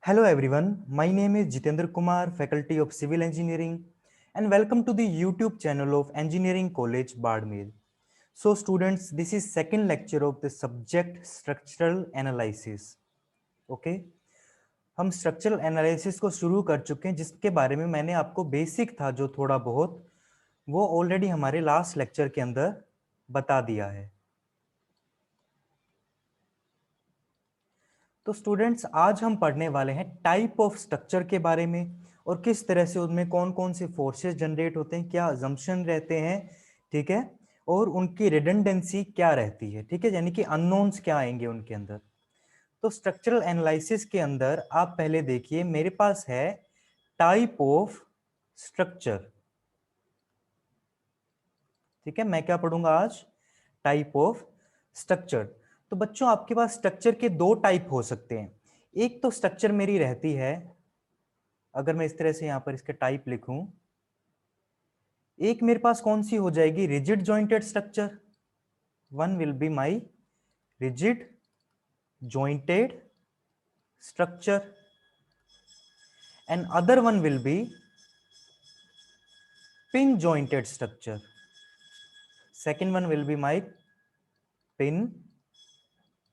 Hello everyone, my name is Jitendra Kumar, Faculty of Civil Engineering, and welcome to the YouTube channel of Engineering College Badmer. So students, this is second lecture of the subject Structural Analysis. Okay, हम structural analysis को शुरू कर चुके हैं, जिसके बारे में मैंने आपको बेसिक था जो थोड़ा बहुत वो ऑलरेडी हमारे लास्ट लेक्चर के अंदर बता दिया है। तो स्टूडेंट्स, आज हम पढ़ने वाले हैं टाइप ऑफ स्ट्रक्चर के बारे में और किस तरह से उनमें कौन कौन से फोर्सेस जनरेट होते हैं, क्या अजम्पशन रहते हैं, ठीक है, और उनकी रिडंडेंसी क्या रहती है, ठीक है, यानी कि अननोन्स क्या आएंगे उनके अंदर। तो स्ट्रक्चरल एनालिसिस के अंदर आप पहले देखिए, मेरे पास है टाइप ऑफ स्ट्रक्चर। ठीक है, मैं क्या पढ़ूंगा आज? Type of structure. तो बच्चों, आपके पास स्ट्रक्चर के दो टाइप हो सकते हैं। एक तो स्ट्रक्चर मेरी रहती है, अगर मैं इस तरह से यहां पर इसके टाइप लिखूं, एक मेरे पास कौन सी हो जाएगी? Rigid jointed structure. One will be my rigid jointed structure and other one will be pin jointed structure. Second one will be my pin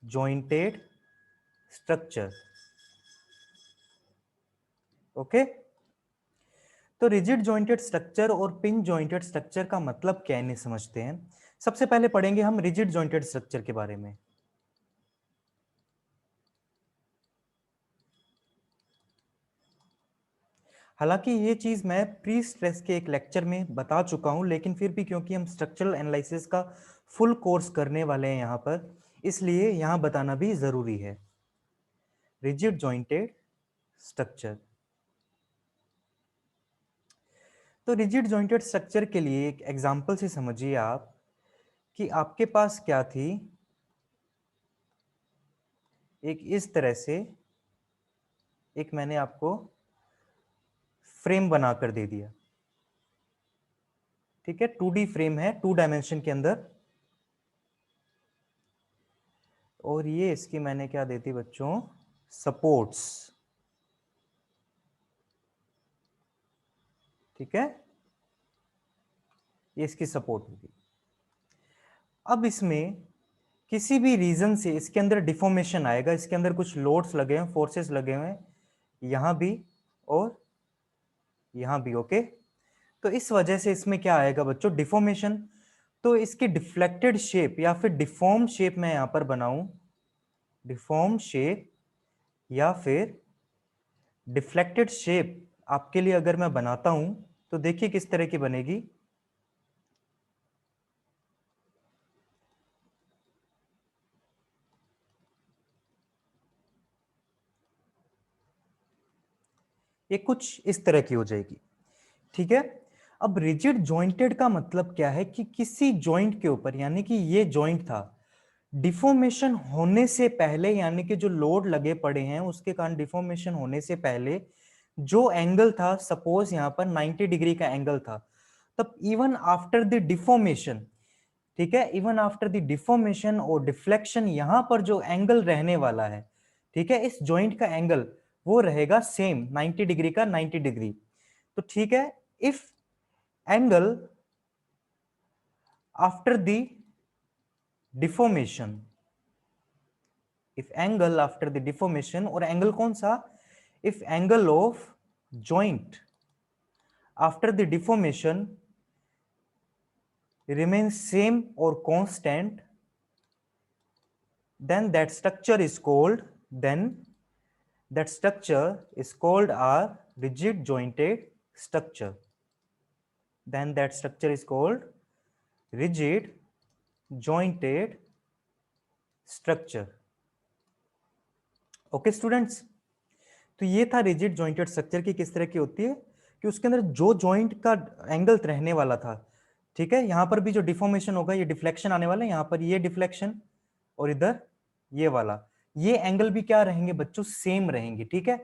jointed structure. Okay, तो रिजिड जॉइंटेड स्ट्रक्चर और pin jointed structure का मतलब क्या है, इन्हें समझते हैं। सबसे पहले पढ़ेंगे हम रिजिड जॉइंटेड स्ट्रक्चर के बारे में। हालांकि ये चीज मैं प्री स्ट्रेस के एक लेक्चर में बता चुका हूं, लेकिन फिर भी क्योंकि हम स्ट्रक्चरल एनालिसिस का फुल कोर्स करने वाले हैं यहां पर, इसलिए यहां बताना भी जरूरी है। Rigid jointed structure. तो रिजिड जॉइंटेड स्ट्रक्चर के लिए एक एग्जांपल से समझिए आप कि आपके पास क्या थी, एक इस तरह से एक मैंने आपको फ्रेम बनाकर दे दिया। ठीक है, 2D फ्रेम है, 2 डायमेंशन के अंदर, और ये इसकी मैंने क्या देती बच्चों? सपोर्ट्स। ठीक है, ये इसकी सपोर्ट होगी। अब इसमें किसी भी रीजन से इसके अंदर डिफॉर्मेशन आएगा, इसके अंदर कुछ लोड्स लगे हुए, फोर्सेस लगे हुए हैं, यहां भी और यहां भी। ओके, तो इस वजह से इसमें क्या आएगा बच्चों? डिफॉर्मेशन। तो इसकी डिफ्लेक्टेड शेप या फिर डिफॉर्म शेप मैं यहां पर बनाऊं, डिफॉर्म शेप या फिर डिफ्लेक्टेड शेप आपके लिए अगर मैं बनाता हूं, तो देखिए किस तरह की बनेगी। ये कुछ इस तरह की हो जाएगी। ठीक है, अब रिजिड जॉइंटेड का मतलब क्या है कि किसी जॉइंट के ऊपर, यानी कि ये जॉइंट था, डिफॉर्मेशन होने से पहले, यानी कि जो लोड लगे पड़े हैं उसके कारण डिफॉर्मेशन होने से पहले जो एंगल था, सपोज यहां पर 90 डिग्री का एंगल था, तब इवन आफ्टर द डिफॉर्मेशन, ठीक है, इवन आफ्टर द डिफॉर्मेशन और डिफ्लेक्शन, यहां पर जो एंगल रहने वाला है, ठीक है, इस जॉइंट का एंगल वो रहेगा सेम 90 डिग्री का 90 डिग्री। तो ठीक है, if angle after the deformation, if angle after the deformation, और एंगल कौन सा? If angle of joint after the deformation remains same or constant, then that structure is called, then that structure is called a rigid jointed structure. Then that structure is called rigid jointed structure. Okay students, तो ये था rigid jointed structure की किस तरह की होती है, कि उसके अंदर जो जॉइंट का एंगल रहने वाला था, ठीक है, यहां पर भी जो डिफॉर्मेशन होगा, ये डिफ्लेक्शन आने वाला है, यहां पर ये डिफ्लेक्शन और इधर ये वाला, ये एंगल भी क्या रहेंगे बच्चों? सेम रहेंगे। ठीक है,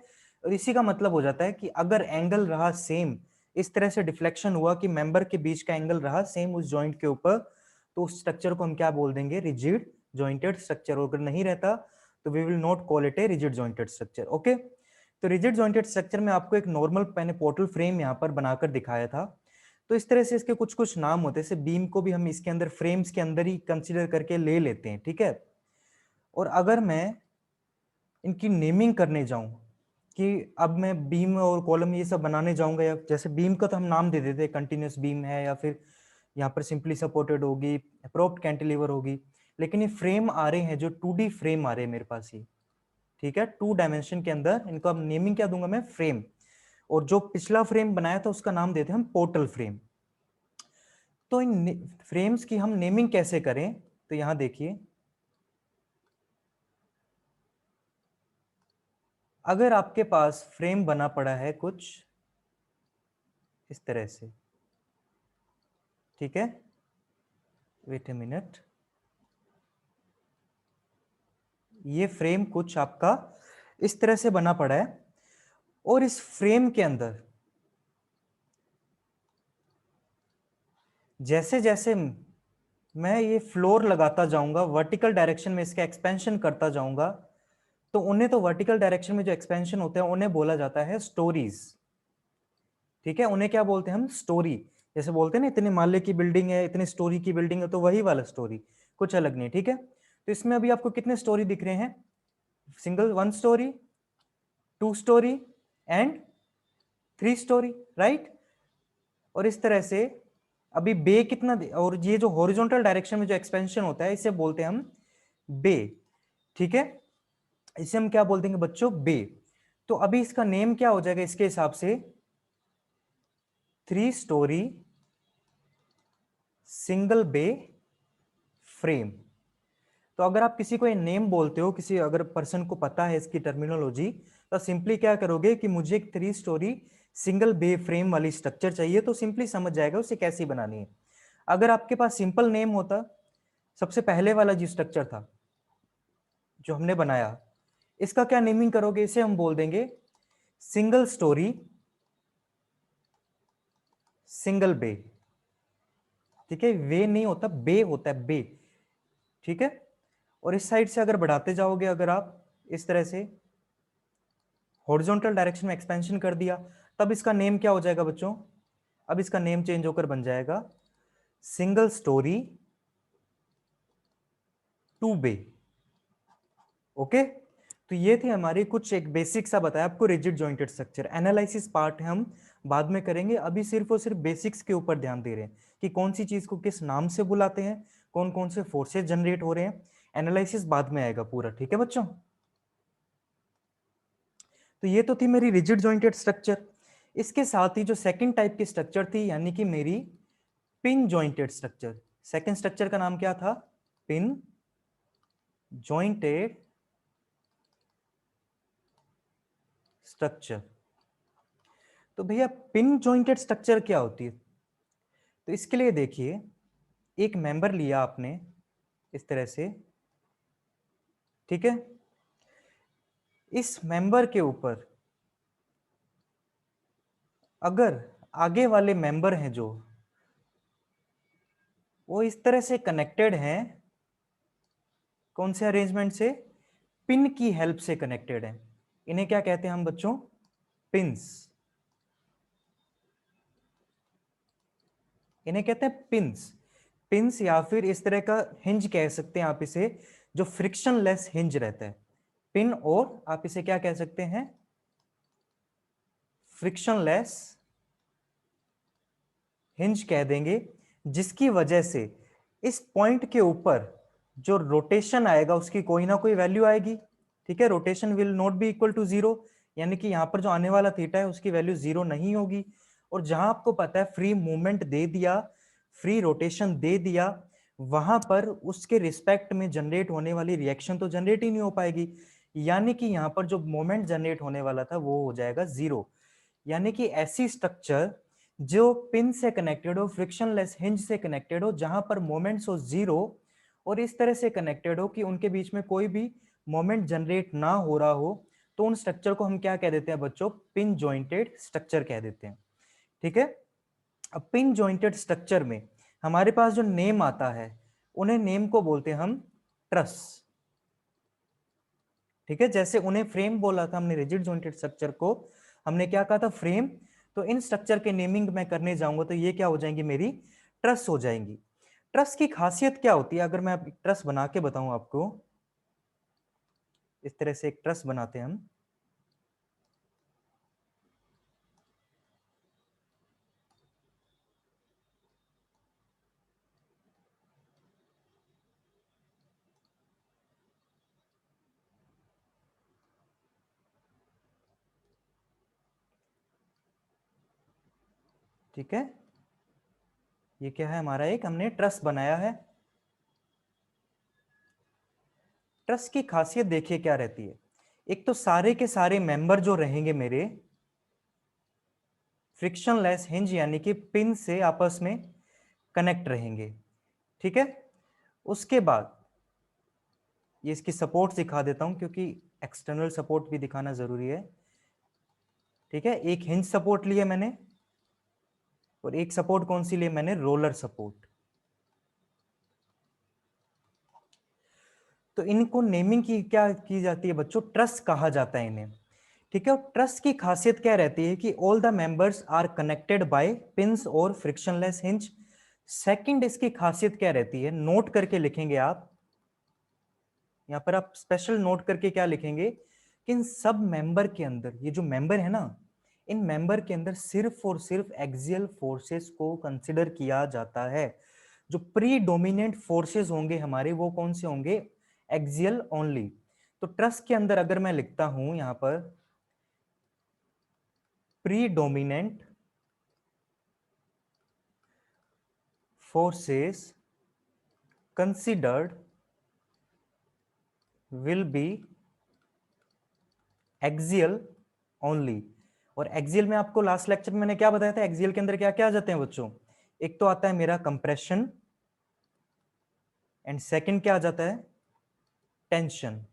और इसी का मतलब हो जाता है कि अगर एंगल रहा सेम, इस तरह से डिफ्लेक्शन हुआ कि मेंबर के बीच का एंगल रहा सेम उस जॉइंट के ऊपर, तो उस स्ट्रक्चर को हम क्या बोल देंगे? Rigid jointed structure. अगर नहीं रहता तो we will not call it a rigid jointed structure. Okay, तो रिजिड जॉइंटेड स्ट्रक्चर में आपको एक नॉर्मल मैंने पोर्टल फ्रेम यहाँ पर बनाकर दिखाया था। तो इस तरह से इसके कुछ कुछ नाम होते हैं, जैसे बीम को भी हम इसके अंदर फ्रेम्स के अंदर ही कंसीडर करके ले लेते हैं, ठीक है। और अगर मैं इनकी नेमिंग करने जाऊं कि अब मैं बीम और कॉलम ये सब बनाने जाऊंगा, या जैसे बीम का तो हम नाम दे देते हैं, कंटिन्यूस बीम है, या फिर यहाँ पर सिंपली सपोर्टेड होगी, प्रोप्ड कैंटिलीवर होगी। लेकिन ये फ्रेम आ रहे हैं जो 2D फ्रेम आ रहे हैं मेरे पास ही, ठीक है, 2 डायमेंशन के अंदर। इनको अब नेमिंग क्या दूंगा मैं, फ्रेम। और जो पिछला फ्रेम बनाया था उसका नाम देते हैं हम पोर्टल फ्रेम। तो इन फ्रेम्स की हम नेमिंग कैसे करें, तो यहां देखिए, अगर आपके पास फ्रेम बना पड़ा है कुछ इस तरह से, ठीक है, वेट ए मिनट, ये फ्रेम कुछ आपका इस तरह से बना पड़ा है, और इस फ्रेम के अंदर जैसे जैसे मैं ये फ्लोर लगाता जाऊंगा, वर्टिकल डायरेक्शन में इसका एक्सपेंशन करता जाऊंगा, तो उन्हें, तो वर्टिकल डायरेक्शन में जो एक्सपेंशन होते हैं उन्हें बोला जाता है स्टोरीज, ठीक है। उन्हें क्या बोलते हैं हम, स्टोरी। जैसे बोलते हैं ना, इतने माले की बिल्डिंग है, इतने स्टोरी की बिल्डिंग है, तो वही वाला स्टोरी, कुछ अलग नहीं, ठीक है। तो इसमें अभी आपको कितने स्टोरी दिख रहे हैं, single, 1 story, 2 story and 3 story, right. और इस तरह से अभी बे कितना, और ये जो हॉरिजॉन्टल डायरेक्शन में जो एक्सपेंशन होता है इसे बोलते हैं हम बे, ठीक है। इसे हम क्या बोल देंगे बच्चों, बे। तो अभी इसका नेम क्या हो जाएगा इसके हिसाब से, 3 स्टोरी सिंगल बे फ्रेम। तो अगर आप किसी को ये नेम बोलते हो, किसी अगर पर्सन को पता है इसकी टर्मिनोलॉजी, तो सिंपली क्या करोगे कि मुझे एक 3 स्टोरी सिंगल बे फ्रेम वाली स्ट्रक्चर चाहिए, तो सिंपली समझ जाएगा उसे कैसी बनानी है। अगर आपके पास सिंपल नेम होता, सबसे पहले वाला जो स्ट्रक्चर था जो हमने बनाया, इसका क्या नेमिंग करोगे, इसे हम बोल देंगे सिंगल स्टोरी सिंगल बे, ठीक है। वे नहीं होता, बे होता है, बे, ठीक है। और इस साइड से अगर बढ़ाते जाओगे, अगर आप इस तरह से हॉरिजॉन्टल डायरेक्शन में एक्सपेंशन कर दिया, तब इसका नेम क्या हो जाएगा बच्चों, अब इसका नेम चेंज होकर बन जाएगा सिंगल स्टोरी 2 बे, ओके। तो ये थी हमारी कुछ एक बेसिक सा बताया आपको rigid jointed structure. Analysis part हम बाद में करेंगे, अभी सिर्फ और सिर्फ बेसिक्स के ऊपर ध्यान दे रहे हैं कि कौन सी चीज को किस नाम से बुलाते हैं, कौन कौन से फोर्सेस जनरेट हो रहे हैं। एनालिसिस बाद में आएगा पूरा, ठीक है बच्चों। तो ये तो थी मेरी रिजिड जॉइंटेड स्ट्रक्चर। इसके साथ ही जो सेकंड टाइप की स्ट्रक्चर थी, यानी कि मेरी pin jointed structure. Second structure का नाम क्या था, पिन जॉइंटेड स्ट्रक्चर। तो भैया पिन जॉइंटेड स्ट्रक्चर क्या होती है, तो इसके लिए देखिए, एक मेंबर लिया आपने इस तरह से, ठीक है। इस मेंबर के ऊपर अगर आगे वाले मेंबर हैं जो वो इस तरह से कनेक्टेड हैं, कौन से अरेंजमेंट से, पिन की हेल्प से कनेक्टेड हैं, इन्हें क्या कहते हैं हम बच्चों, पिंस। इन्हें कहते हैं पिंस। पिंस या फिर इस तरह का हिंज कह सकते हैं आप इसे, जो फ्रिक्शनलेस हिंज रहता है। पिन, और आप इसे क्या कह सकते हैं, फ्रिक्शनलेस हिंज कह देंगे, जिसकी वजह से इस पॉइंट के ऊपर जो रोटेशन आएगा उसकी कोई ना कोई वैल्यू आएगी, ठीक है। Rotation will not be equal to 0, यानी कि यहां पर जो आने वाला थीटा है उसकी वैल्यू 0 नहीं होगी। और जहां आपको पता है फ्री मूवमेंट दे दिया, फ्री रोटेशन दे दिया, वहां पर उसके रिस्पेक्ट में जनरेट होने वाली रिएक्शन तो जनरेट ही नहीं हो पाएगी, यानी कि यहां पर जो मोमेंट जनरेट होने वाला था वो हो जाएगा 0। यानी कि ऐसी स्ट्रक्चर जो पिन से कनेक्टेड हो, फ्रिक्शनलेस हिंज से कनेक्टेड हो, जहां पर मोमेंट्स हो 0, और इस तरह से कनेक्टेड हो कि उनके बीच में कोई भी मोमेंट जनरेट ना हो रहा हो, तो उन स्ट्रक्चर को हम क्या कह देते हैं बच्चों, पिन जॉइंटेड स्ट्रक्चर कह देते हैं, ठीक है। अब पिन जॉइंटेड स्ट्रक्चर में हमारे पास जो नेम आता है, उन्हें नेम को बोलते हैं हम ट्रस, ठीक है, जैसे उन्हें फ्रेम बोला था हमने, रिजिड जॉइंटेड स्ट्रक्चर को हमने क्या कहा था, फ्रेम। तो इन स्ट्रक्चर के नेमिंग मैं करने जाऊंगा तो ये क्या हो जाएंगी, मेरी ट्रस हो जाएंगी। ट्रस की खासियत क्या होती है, अगर मैं ट्रस बना के बताऊं आपको, इस तरह से एक ट्रस बनाते हैं हम। ठीक है, ये क्या है हमारा, एक हमने ट्रस बनाया है। ट्रस की खासियत देखिए क्या रहती है, एक तो सारे के सारे मेंबर जो रहेंगे मेरे फ्रिक्शनलेस हिंज यानी कि पिन से आपस में कनेक्ट रहेंगे। ठीक है, उसके बाद ये इसकी सपोर्ट दिखा देता हूं क्योंकि एक्सटर्नल सपोर्ट भी दिखाना जरूरी है। ठीक है, एक हिंज सपोर्ट लिया मैंने और एक सपोर्ट कौन सी ली मैंने, रोलर सपोर्ट। तो इनको नेमिंग की क्या की जाती है बच्चों, ट्रस कहा जाता है इन्हें। ठीक है, और ट्रस की खासियत क्या रहती है कि all the members are connected by pins और फ्रिक्शनलेस हिंज। सेकंड इसकी खासियत क्या रहती है, नोट करके लिखेंगे आप, यहां पर आप स्पेशल नोट करके क्या लिखेंगे कि इन सब मेंबर के अंदर, ये जो मेंबर है ना, इन मेंबर के अंदर सिर्फ और सिर्फ एक्सियल फोर्सेस को कंसिडर किया जाता है। जो प्री डोमिनेंट फोर्सेस होंगे हमारे वो कौन से होंगे, एक्सियल ओनली। तो ट्रस के अंदर अगर मैं लिखता हूं यहां पर pre dominant forces considered will be axial only. और एक्सियल में आपको लास्ट लेक्चर में मैंने क्या बताया था, एक्सियल के अंदर क्या क्या आ जाते हैं बच्चों, एक तो आता है मेरा कंप्रेशन एंड सेकंड क्या आ जाता है, टेंशन।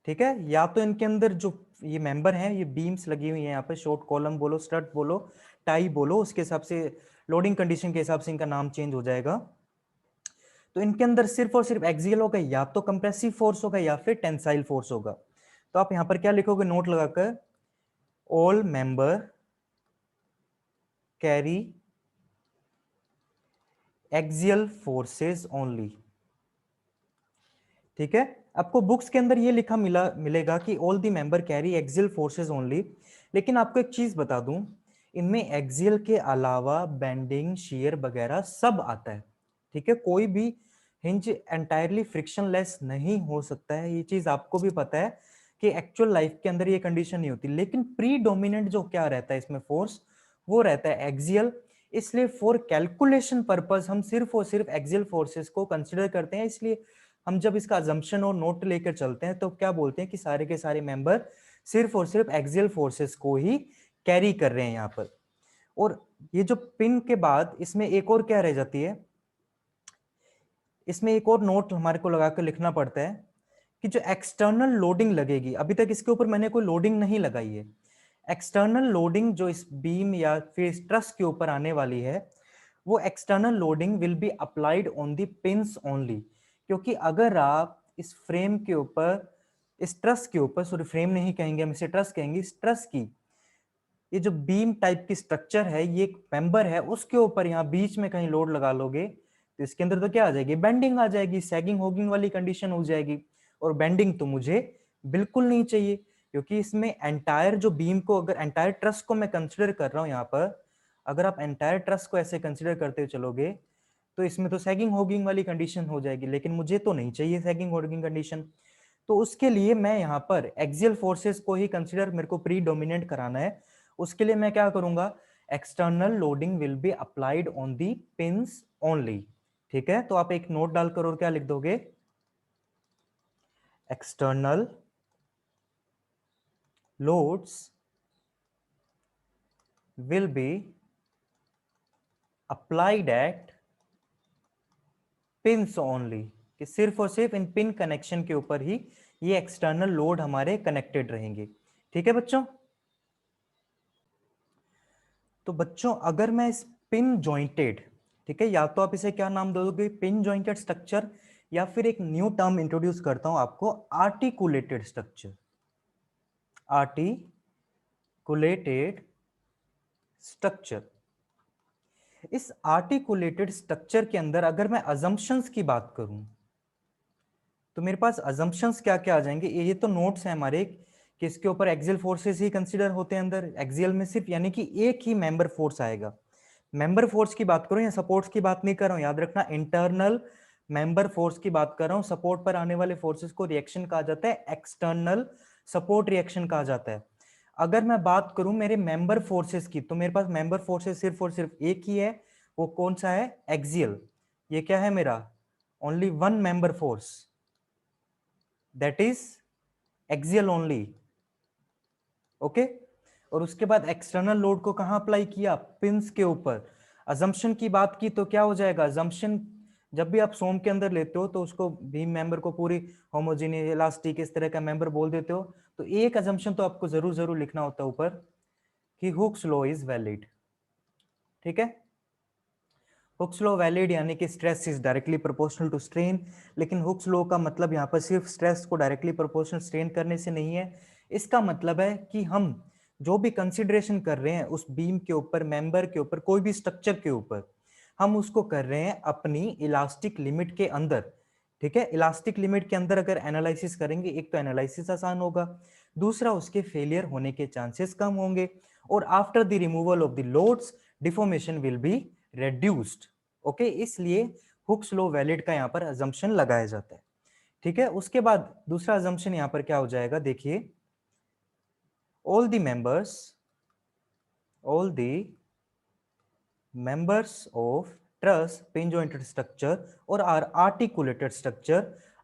ठीक है, या तो इनके अंदर जो ये मेंबर हैं, ये बीम्स लगी हुई हैं यहाँ पे, शॉर्ट कॉलम बोलो, स्ट्रट बोलो, टाई बोलो, उसके हिसाब से लोडिंग कंडीशन के हिसाब से इनका नाम चेंज हो जाएगा। तो इनके अंदर सिर्फ और सिर्फ एक्सियल होगा, या तो कंप्रेसिव फोर्स होगा या फिर टेंसाइल फोर्स होगा। तो आप यहां पर क्या लिखोगे नोट लगाकर, all member carry axial forces only. ठीक है, आपको बुक्स के अंदर ये लिखा मिलेगा कि all the member carry axial forces only, लेकिन आपको एक चीज बता दूं, इनमें एक्सियल के अलावा बेंडिंग शियर वगैरह सब आता है। ठीक है, कोई भी हिंज एंटायरली फ्रिक्शनलेस नहीं हो सकता है, ये चीज आपको भी पता है कि एक्चुअल लाइफ के अंदर ये कंडीशन नहीं होती। लेकिन प्री डोमिनेंट जो क्या रहता है इसमें फोर्स, वो रहता है एक्सियल। इसलिए फॉर कैलकुलेशन पर्पस हम सिर्फ और सिर्फ एक्सियल फोर्सेस को कंसिडर करते हैं। इसलिए हम जब इसका अजम्पशन और नोट लेकर चलते हैं तो क्या बोलते हैं कि सारे के सारे मेंबर सिर्फ और सिर्फ एक्सियल फोर्सेस को ही कैरी कर रहे हैं यहां पर। और ये जो पिन के बाद इसमें एक और क्या रह जाती है, इसमें एक और नोट हमारे को लगाकर लिखना पड़ता है कि जो एक्सटर्नल लोडिंग लगेगी, अभी तक इसके ऊपर मैंने कोई लोडिंग नहीं लगाई है, एक्सटर्नल लोडिंग जो इस बीम या फिर इस ट्रस के ऊपर आने वाली है, वो external loading will be applied on the pins only. क्योंकि अगर आप इस फ्रेम के ऊपर, इस ट्रस के ऊपर, सॉरी फ्रेम नहीं कहेंगे हम इसे, ट्रस कहेंगे, इस ट्रस की ये जो बीम टाइप की स्ट्रक्चर है, ये एक मेंबर है, उसके ऊपर यहाँ बीच में कहीं लोड लगा लोगे तो इसके अंदर तो क्या आ जाएगी, बेंडिंग आ जाएगी, सैगिंग होगिंग वाली कंडीशन हो जाएगी। और बेंडिंग तो मुझे बिल्कुल नहीं चाहिए, क्योंकि इसमें एंटायर जो बीम को, अगर एंटायर ट्रस को मैं कंसिडर कर रहा हूं यहाँ पर, अगर आप एंटायर ट्रस को ऐसे कंसिडर करते चलोगे तो इसमें तो सैगिंग होगिंग वाली कंडीशन हो जाएगी, लेकिन मुझे तो नहीं चाहिए सैगिंग होगिंग कंडीशन। तो उसके लिए मैं यहाँ पर एक्सियल फोर्सेस को ही कंसिडर मेरे को प्री डोमिनेंट कराना है। उसके लिए मैं क्या करूंगा, external loading will be applied on the pins only. ठीक है, तो आप एक नोट डालकर और क्या लिख दोगे, external loads will be applied at pins only, कि सिर्फ और सिर्फ इन पिन कनेक्शन के ऊपर ही ये एक्सटर्नल लोड हमारे कनेक्टेड रहेंगे। ठीक है बच्चों, तो बच्चों अगर मैं इस पिन जॉइंटेड, ठीक है, या तो आप इसे क्या नाम दोगे, पिन जॉइंटेड स्ट्रक्चर, या फिर एक न्यू टर्म इंट्रोड्यूस करता हूं आपको, आर्टिकुलेटेड स्ट्रक्चर। Articulated structure. इस आर्टिकुलेटेड स्ट्रक्चर के अंदर अगर मैं अजम्पशंस की बात करूं तो मेरे पास अजम्पशंस क्या क्या आ जाएंगे, ये तो नोट्स है हमारे कि इसके ऊपर एक्सियल फोर्सेस ही कंसीडर होते हैं अंदर, एक्सियल में सिर्फ यानी कि एक ही मेंबर फोर्स आएगा। मेंबर फोर्स की बात करूं या सपोर्ट्स की बात नहीं कर रहा हूं, याद रखना इंटरनल मेंबर फोर्स की बात कर रहा हूं। सपोर्ट पर आने वाले फोर्सेस को रिएक्शन कहा जाता है, एक्सटर्नल सपोर्ट रिएक्शन कहा जाता है। अगर मैं बात करूं मेरे मेंबर फोर्सेस की, तो मेरे पास मेंबर फोर्सेस सिर्फ और सिर्फ एक ही है, वो कौन सा है, एक्सियल। ये क्या है मेरा, only one member force, that is axial only. Okay. और उसके बाद एक्सटर्नल लोड को कहां अप्लाई किया, पिंस के ऊपर। अजम्पशन की बात की तो क्या हो जाएगा, अजम्पशन जब भी आप सोम के अंदर लेते हो तो उसको बीम मेंबर को पूरी होमोजेनियस इलास्टिक इस तरह का मेंबर बोल देते हो, तो एक अजम्पशन तो आपको जरूर जरूर लिखना होता है ऊपर कि हुक्स लॉ इज वैलिड। ठीक है, हुक्स लॉ वैलिड यानी कि stress is directly proportional to strain, लेकिन हुक्स लॉ का मतलब यहाँ पर सिर्फ स्ट्रेस को डायरेक्टली प्रोपोर्शनल स्ट्रेन करने से नहीं है। इसका मतलब है कि हम जो भी कंसिडरेशन कर रहे हैं उस बीम के ऊपर, मेंबर के ऊपर, कोई भी स्ट्रक्चर के ऊपर, हम उसको कर रहे हैं अपनी इलास्टिक लिमिट के अंदर। ठीक है, इलास्टिक लिमिट के अंदर अगर एनालिसिस करेंगे, एक तो एनालिसिस आसान होगा, दूसरा उसके फेलियर होने के चांसेस कम होंगे, और after the removal of the loads deformation will be reduced. Okay, इसलिए हुक्स लॉ वैलिड का यहां पर अजम्पशन लगाया जाता है। ठीक है, उसके बाद दूसरा अजम्पशन यहां पर क्या हो जाएगा, देखिए, all the members of truss pin jointed structure or are articulated structure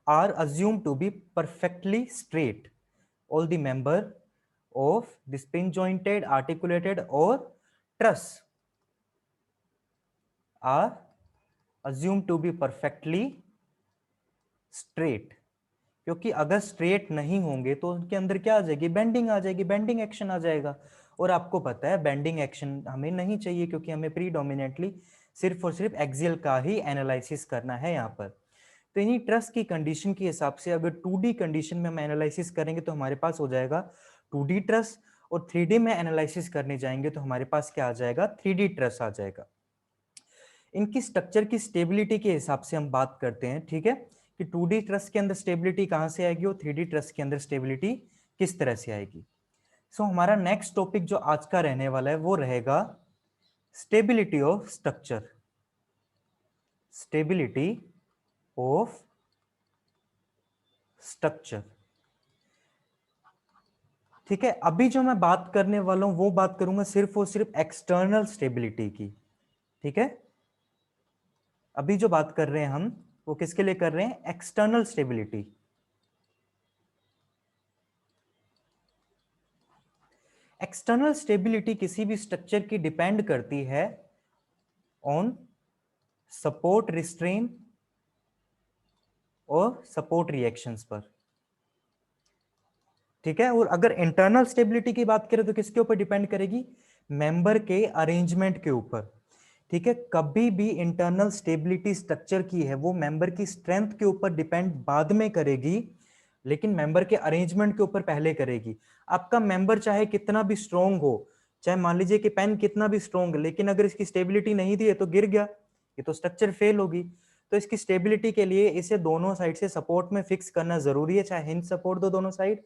are assumed to be perfectly straight. All the member of this pin jointed, articulated or truss are assumed to be perfectly straight. क्योंकि अगर straight नहीं होंगे तो उनके अंदर क्या आ जाएगी, बेंडिंग आ जाएगी, बेंडिंग एक्शन आ जाएगा। और आपको पता है बेंडिंग एक्शन हमें नहीं चाहिए, क्योंकि हमें प्रीडोमिनेटली सिर्फ और सिर्फ एक्सियल का ही एनालिसिस करना है यहाँ पर। तो इन्हीं ट्रस की कंडीशन के हिसाब से अगर 2D कंडीशन में हम एनालिसिस करेंगे तो हमारे पास हो जाएगा 2D ट्रस, और 3D में एनालिसिस करने जाएंगे तो हमारे पास क्या आ जाएगा, 3D ट्रस आ जाएगा। इनकी स्ट्रक्चर की स्टेबिलिटी के हिसाब से हम बात करते हैं, ठीक है, कि 2D ट्रस के अंदर स्टेबिलिटी कहां से आएगी और 3D ट्रस के अंदर स्टेबिलिटी किस तरह से आएगी। सो हमारा नेक्स्ट टॉपिक जो आज का रहने वाला है वो रहेगा stability of structure. Stability of structure. ठीक है, अभी जो मैं बात करने वाला हूं वो बात करूंगा सिर्फ और सिर्फ एक्सटर्नल स्टेबिलिटी की। ठीक है, अभी जो बात कर रहे हैं हम वो किसके लिए कर रहे हैं, एक्सटर्नल स्टेबिलिटी। एक्सटर्नल स्टेबिलिटी किसी भी स्ट्रक्चर की डिपेंड करती है ऑन सपोर्ट रिस्ट्रेन और सपोर्ट रिएक्शंस पर। ठीक है, और अगर इंटरनल स्टेबिलिटी की बात करें तो किसके ऊपर डिपेंड करेगी, मेंबर के अरेंजमेंट के ऊपर। ठीक है, कभी भी इंटरनल स्टेबिलिटी स्ट्रक्चर की है वो मेंबर की स्ट्रेंथ के ऊपर डिपेंड बाद में करेगी, लेकिन मेंबर के अरेंजमेंट के ऊपर पहले करेगी। आपका मेंबर चाहे कितना भी स्ट्रॉन्ग हो, चाहे मान लीजिए कि पेन कितना भी स्ट्रॉन्ग, लेकिन अगर इसकी स्टेबिलिटी नहीं दी है तो गिर गया, ये तो स्ट्रक्चर फेल होगी। तो इसकी स्टेबिलिटी के लिए इसे दोनों साइड से सपोर्ट में फिक्स करना जरूरी है, चाहे हिंज सपोर्ट दो दोनों साइड,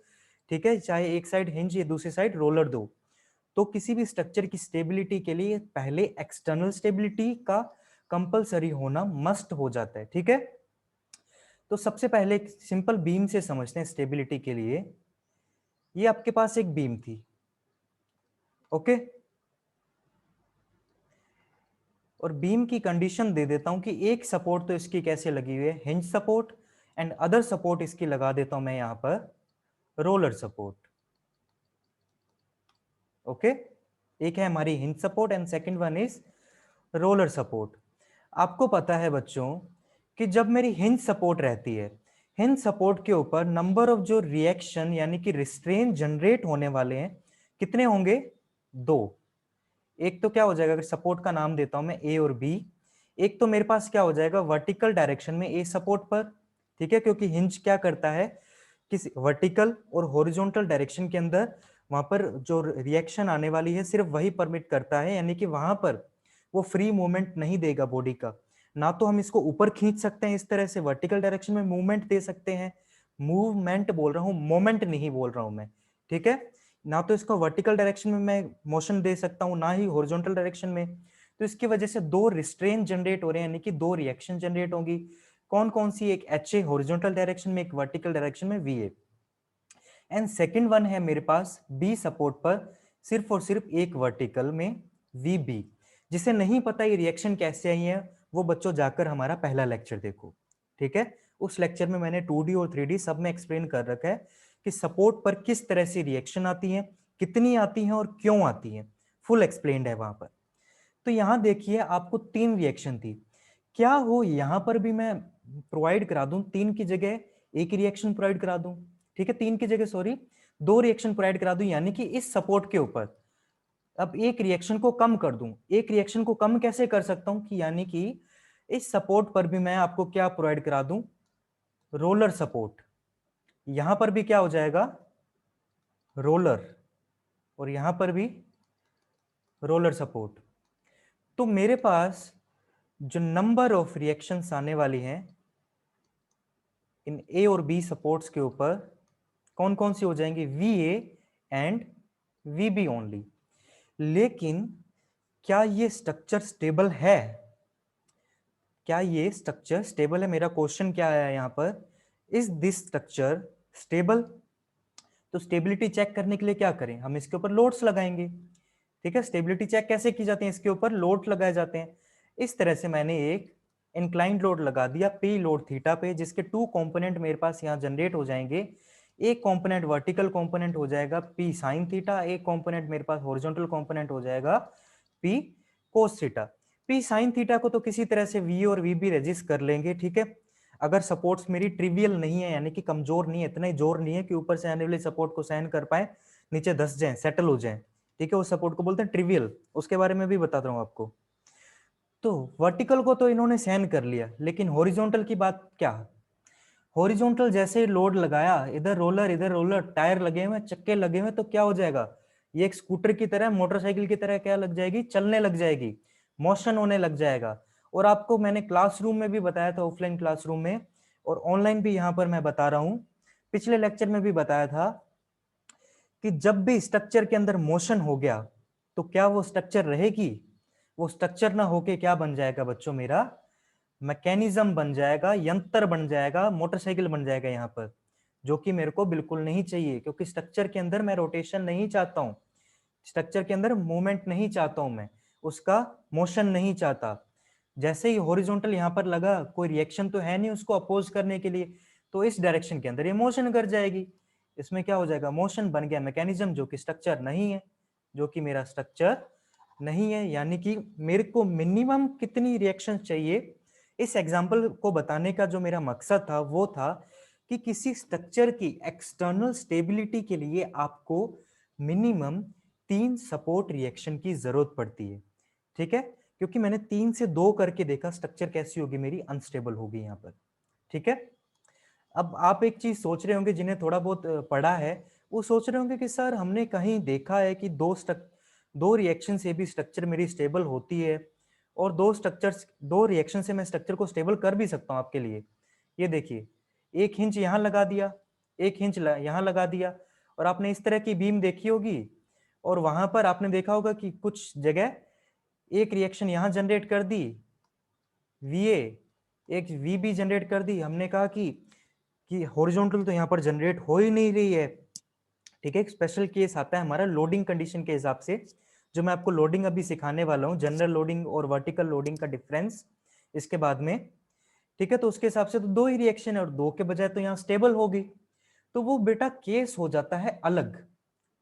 ठीक है, चाहे एक साइड हिंज या दूसरी साइड रोलर दो। तो किसी भी स्ट्रक्चर की स्टेबिलिटी के लिए पहले एक्सटर्नल स्टेबिलिटी का कंपलसरी होना मस्ट हो जाता है। ठीक है, तो सबसे पहले एक सिंपल बीम से समझते हैं स्टेबिलिटी के लिए। ये आपके पास एक बीम थी, ओके, और बीम की कंडीशन दे देता हूं कि एक सपोर्ट तो इसकी कैसे लगी हुई है, hinge support, and other support इसकी लगा देता हूं मैं यहां पर रोलर सपोर्ट। ओके, एक है हमारी hinge support and second one is roller support. आपको पता है बच्चों कि जब मेरी हिंज सपोर्ट रहती है, हिंज सपोर्ट के ऊपर नंबर ऑफ जो रिएक्शन यानी कि रिस्ट्रेन जनरेट होने वाले हैं कितने होंगे, दो। एक तो क्या हो जाएगा, अगर सपोर्ट का नाम देता हूं मैं ए और बी, एक तो मेरे पास क्या हो जाएगा वर्टिकल डायरेक्शन में ए सपोर्ट पर, ठीक है, क्योंकि हिंज क्या करता है, किसी वर्टिकल और हॉरिजॉन्टल डायरेक्शन के अंदर वहां पर जो रिएक्शन आने वाली है सिर्फ वही परमिट करता है, यानी कि वहां पर वो फ्री मूवमेंट नहीं देगा बॉडी का। ना तो हम इसको ऊपर खींच सकते हैं इस तरह से वर्टिकल डायरेक्शन में मूवमेंट दे सकते हैं, मूवमेंट बोल रहा हूँ, मोमेंट नहीं बोल रहा हूं मैं, ठीक है। ना तो इसको वर्टिकल डायरेक्शन में मैं मोशन दे सकता हूँ, ना ही हॉरिजॉन्टल डायरेक्शन में। तो इसकी वजह से दो रिस्ट्रेन जनरेट हो रहे हैं, यानी कि दो रिएक्शन जनरेट होंगी। कौन कौन सी, एक एच ए हॉरिजॉन्टल डायरेक्शन में, एक वर्टिकल डायरेक्शन में we A. And second one है मेरे पास बी सपोर्ट पर सिर्फ और सिर्फ एक वर्टिकल में वी बी। जिसे नहीं पता ये रिएक्शन कैसे आई है, वो बच्चों जाकर हमारा पहला लेक्चर देखो, ठीक है। उस लेक्चर में मैंने 2D और 3D सब में एक्सप्लेन कर रखा है कि सपोर्ट पर किस तरह से रिएक्शन आती है, कितनी आती है और क्यों आती है, फुल एक्सप्लेन्ड है वहां पर। तो यहां देखिए आपको तीन रिएक्शन थी, क्या हो यहां पर भी मैं प्रोवाइड करा दूं तीन की जगह एक रिएक्शन प्रोवाइड करा दूं, ठीक है, तीन की जगह सॉरी दो रिएक्शन प्रोवाइड करा दूं, यानी कि इस सपोर्ट के ऊपर अब एक रिएक्शन को कम कर दूं। एक रिएक्शन को कम कैसे कर सकता हूं कि, यानी कि इस सपोर्ट पर भी मैं आपको क्या प्रोवाइड करा दूं, रोलर सपोर्ट। यहां पर भी क्या हो जाएगा, रोलर, और यहां पर भी रोलर सपोर्ट। तो मेरे पास जो नंबर ऑफ रिएक्शंस आने वाली हैं इन ए और बी सपोर्ट्स के ऊपर, कौन कौन सी हो जाएंगी, V A and V B only. लेकिन क्या ये स्ट्रक्चर स्टेबल है, क्या ये स्ट्रक्चर स्टेबल है, मेरा क्वेश्चन क्या आया यहां पर, इज दिस स्ट्रक्चर स्टेबल। तो स्टेबिलिटी चेक करने के लिए क्या करें, हम इसके ऊपर लोड्स लगाएंगे, ठीक है। स्टेबिलिटी चेक कैसे की जाती है, इसके ऊपर लोड लगाए जाते हैं। इस तरह से मैंने एक इंक्लाइंड लोड लगा दिया पी लोड थीटा पे, जिसके टू कंपोनेंट मेरे पास यहाँ जनरेट हो जाएंगे। एक कंपोनेंट वर्टिकल कंपोनेंट हो जाएगा पी साइन थीटा, एक कंपोनेंट मेरे पास हॉरिजॉन्टल कंपोनेंट हो जाएगा P cos theta. P sine theta को तो किसी तरह से वी और वी बी रजिस्ट कर लेंगे, ठीक है। अगर सपोर्ट्स मेरी ट्रिवियल नहीं है, यानी कि कमजोर नहीं है, इतना ही जोर नहीं है कि ऊपर से आने वाले सपोर्ट को सहन कर पाए, नीचे धस जाए, सेटल हो जाए, ठीक है, उस सपोर्ट को बोलते हैं ट्रिवियल। उसके बारे में भी बताता हूं आपको। तो वर्टिकल को तो इन्होंने सहन कर लिया, लेकिन हॉरिजॉन्टल की बात क्या, हॉरिजॉन्टल जैसे ही लोड लगाया, इधर रोलर टायर लगे हुए, चक्के लगे हुए, तो क्या हो जाएगा, ये एक स्कूटर की तरह, मोटरसाइकिल की तरह क्या लग जाएगी, चलने लग जाएगी, मोशन होने लग जाएगा। और आपको मैंने क्लासरूम में भी बताया था, ऑफलाइन क्लासरूम में, और ऑनलाइन भी यहां पर मैं बता रहा हूं, पिछले लेक्चर में भी बताया था कि जब भी स्ट्रक्चर के अंदर मोशन हो गया तो क्या वो स्ट्रक्चर रहेगी, वो स्ट्रक्चर ना होके क्या बन जाएगा बच्चों, मेरा मैकेनिज्म बन जाएगा, यंत्र बन जाएगा, मोटरसाइकिल बन जाएगा यहाँ पर, जो कि मेरे को बिल्कुल नहीं चाहिए, क्योंकि स्ट्रक्चर के अंदर मैं रोटेशन नहीं चाहता हूँ, स्ट्रक्चर के अंदर मूवमेंट नहीं चाहता हूं मैं, उसका मोशन नहीं चाहता। जैसे ही हॉरिजॉन्टल यहाँ पर लगा, कोई रिएक्शन तो है नहीं उसको अपोज करने के लिए, तो इस डायरेक्शन के अंदर ये मोशन कर जाएगी, इसमें क्या हो जाएगा, मोशन बन गया मैकेनिज्म, जो कि स्ट्रक्चर नहीं है, जो कि मेरा स्ट्रक्चर नहीं है। यानी कि मेरे को मिनिमम कितनी रिएक्शन चाहिए, इस एग्जाम्पल को बताने का जो मेरा मकसद था वो था कि किसी स्ट्रक्चर की एक्सटर्नल स्टेबिलिटी के लिए आपको मिनिमम 3 सपोर्ट रिएक्शन की जरूरत पड़ती है, ठीक है। क्योंकि मैंने 3 से 2 करके देखा स्ट्रक्चर कैसी होगी, मेरी अनस्टेबल होगी यहाँ पर, ठीक है। अब आप एक चीज सोच रहे होंगे, जिन्हें थोड़ा बहुत पढ़ा है वो सोच रहे होंगे कि सर हमने कहीं देखा है कि दो रिएक्शन से भी स्ट्रक्चर मेरी स्टेबल होती है, और दो रिएक्शन से मैं स्ट्रक्चर को स्टेबल कर भी सकता हूँ आपके लिए। ये देखिए, एक हिंच यहाँ लगा दिया, एक हिंच यहाँ लगा दिया, और आपने इस तरह की बीम देखी होगी, और वहां पर आपने देखा होगा कि कुछ जगह एक रिएक्शन यहां जनरेट कर दी वीए, एक वीबी जनरेट कर दी, हमने कहा कि हॉरिजॉन्टल तो यहाँ पर जनरेट हो ही नहीं रही है, ठीक है। एक स्पेशल केस आता है हमारा लोडिंग कंडीशन के हिसाब से, जो मैं आपको लोडिंग अभी सिखाने वाला हूँ, जनरल लोडिंग और वर्टिकल लोडिंग का डिफरेंस इसके बाद में, ठीक है। तो उसके हिसाब से तो दो ही रिएक्शन है, और दो के बजाय तो यहाँ स्टेबल होगी, तो वो बेटा केस हो जाता है अलग,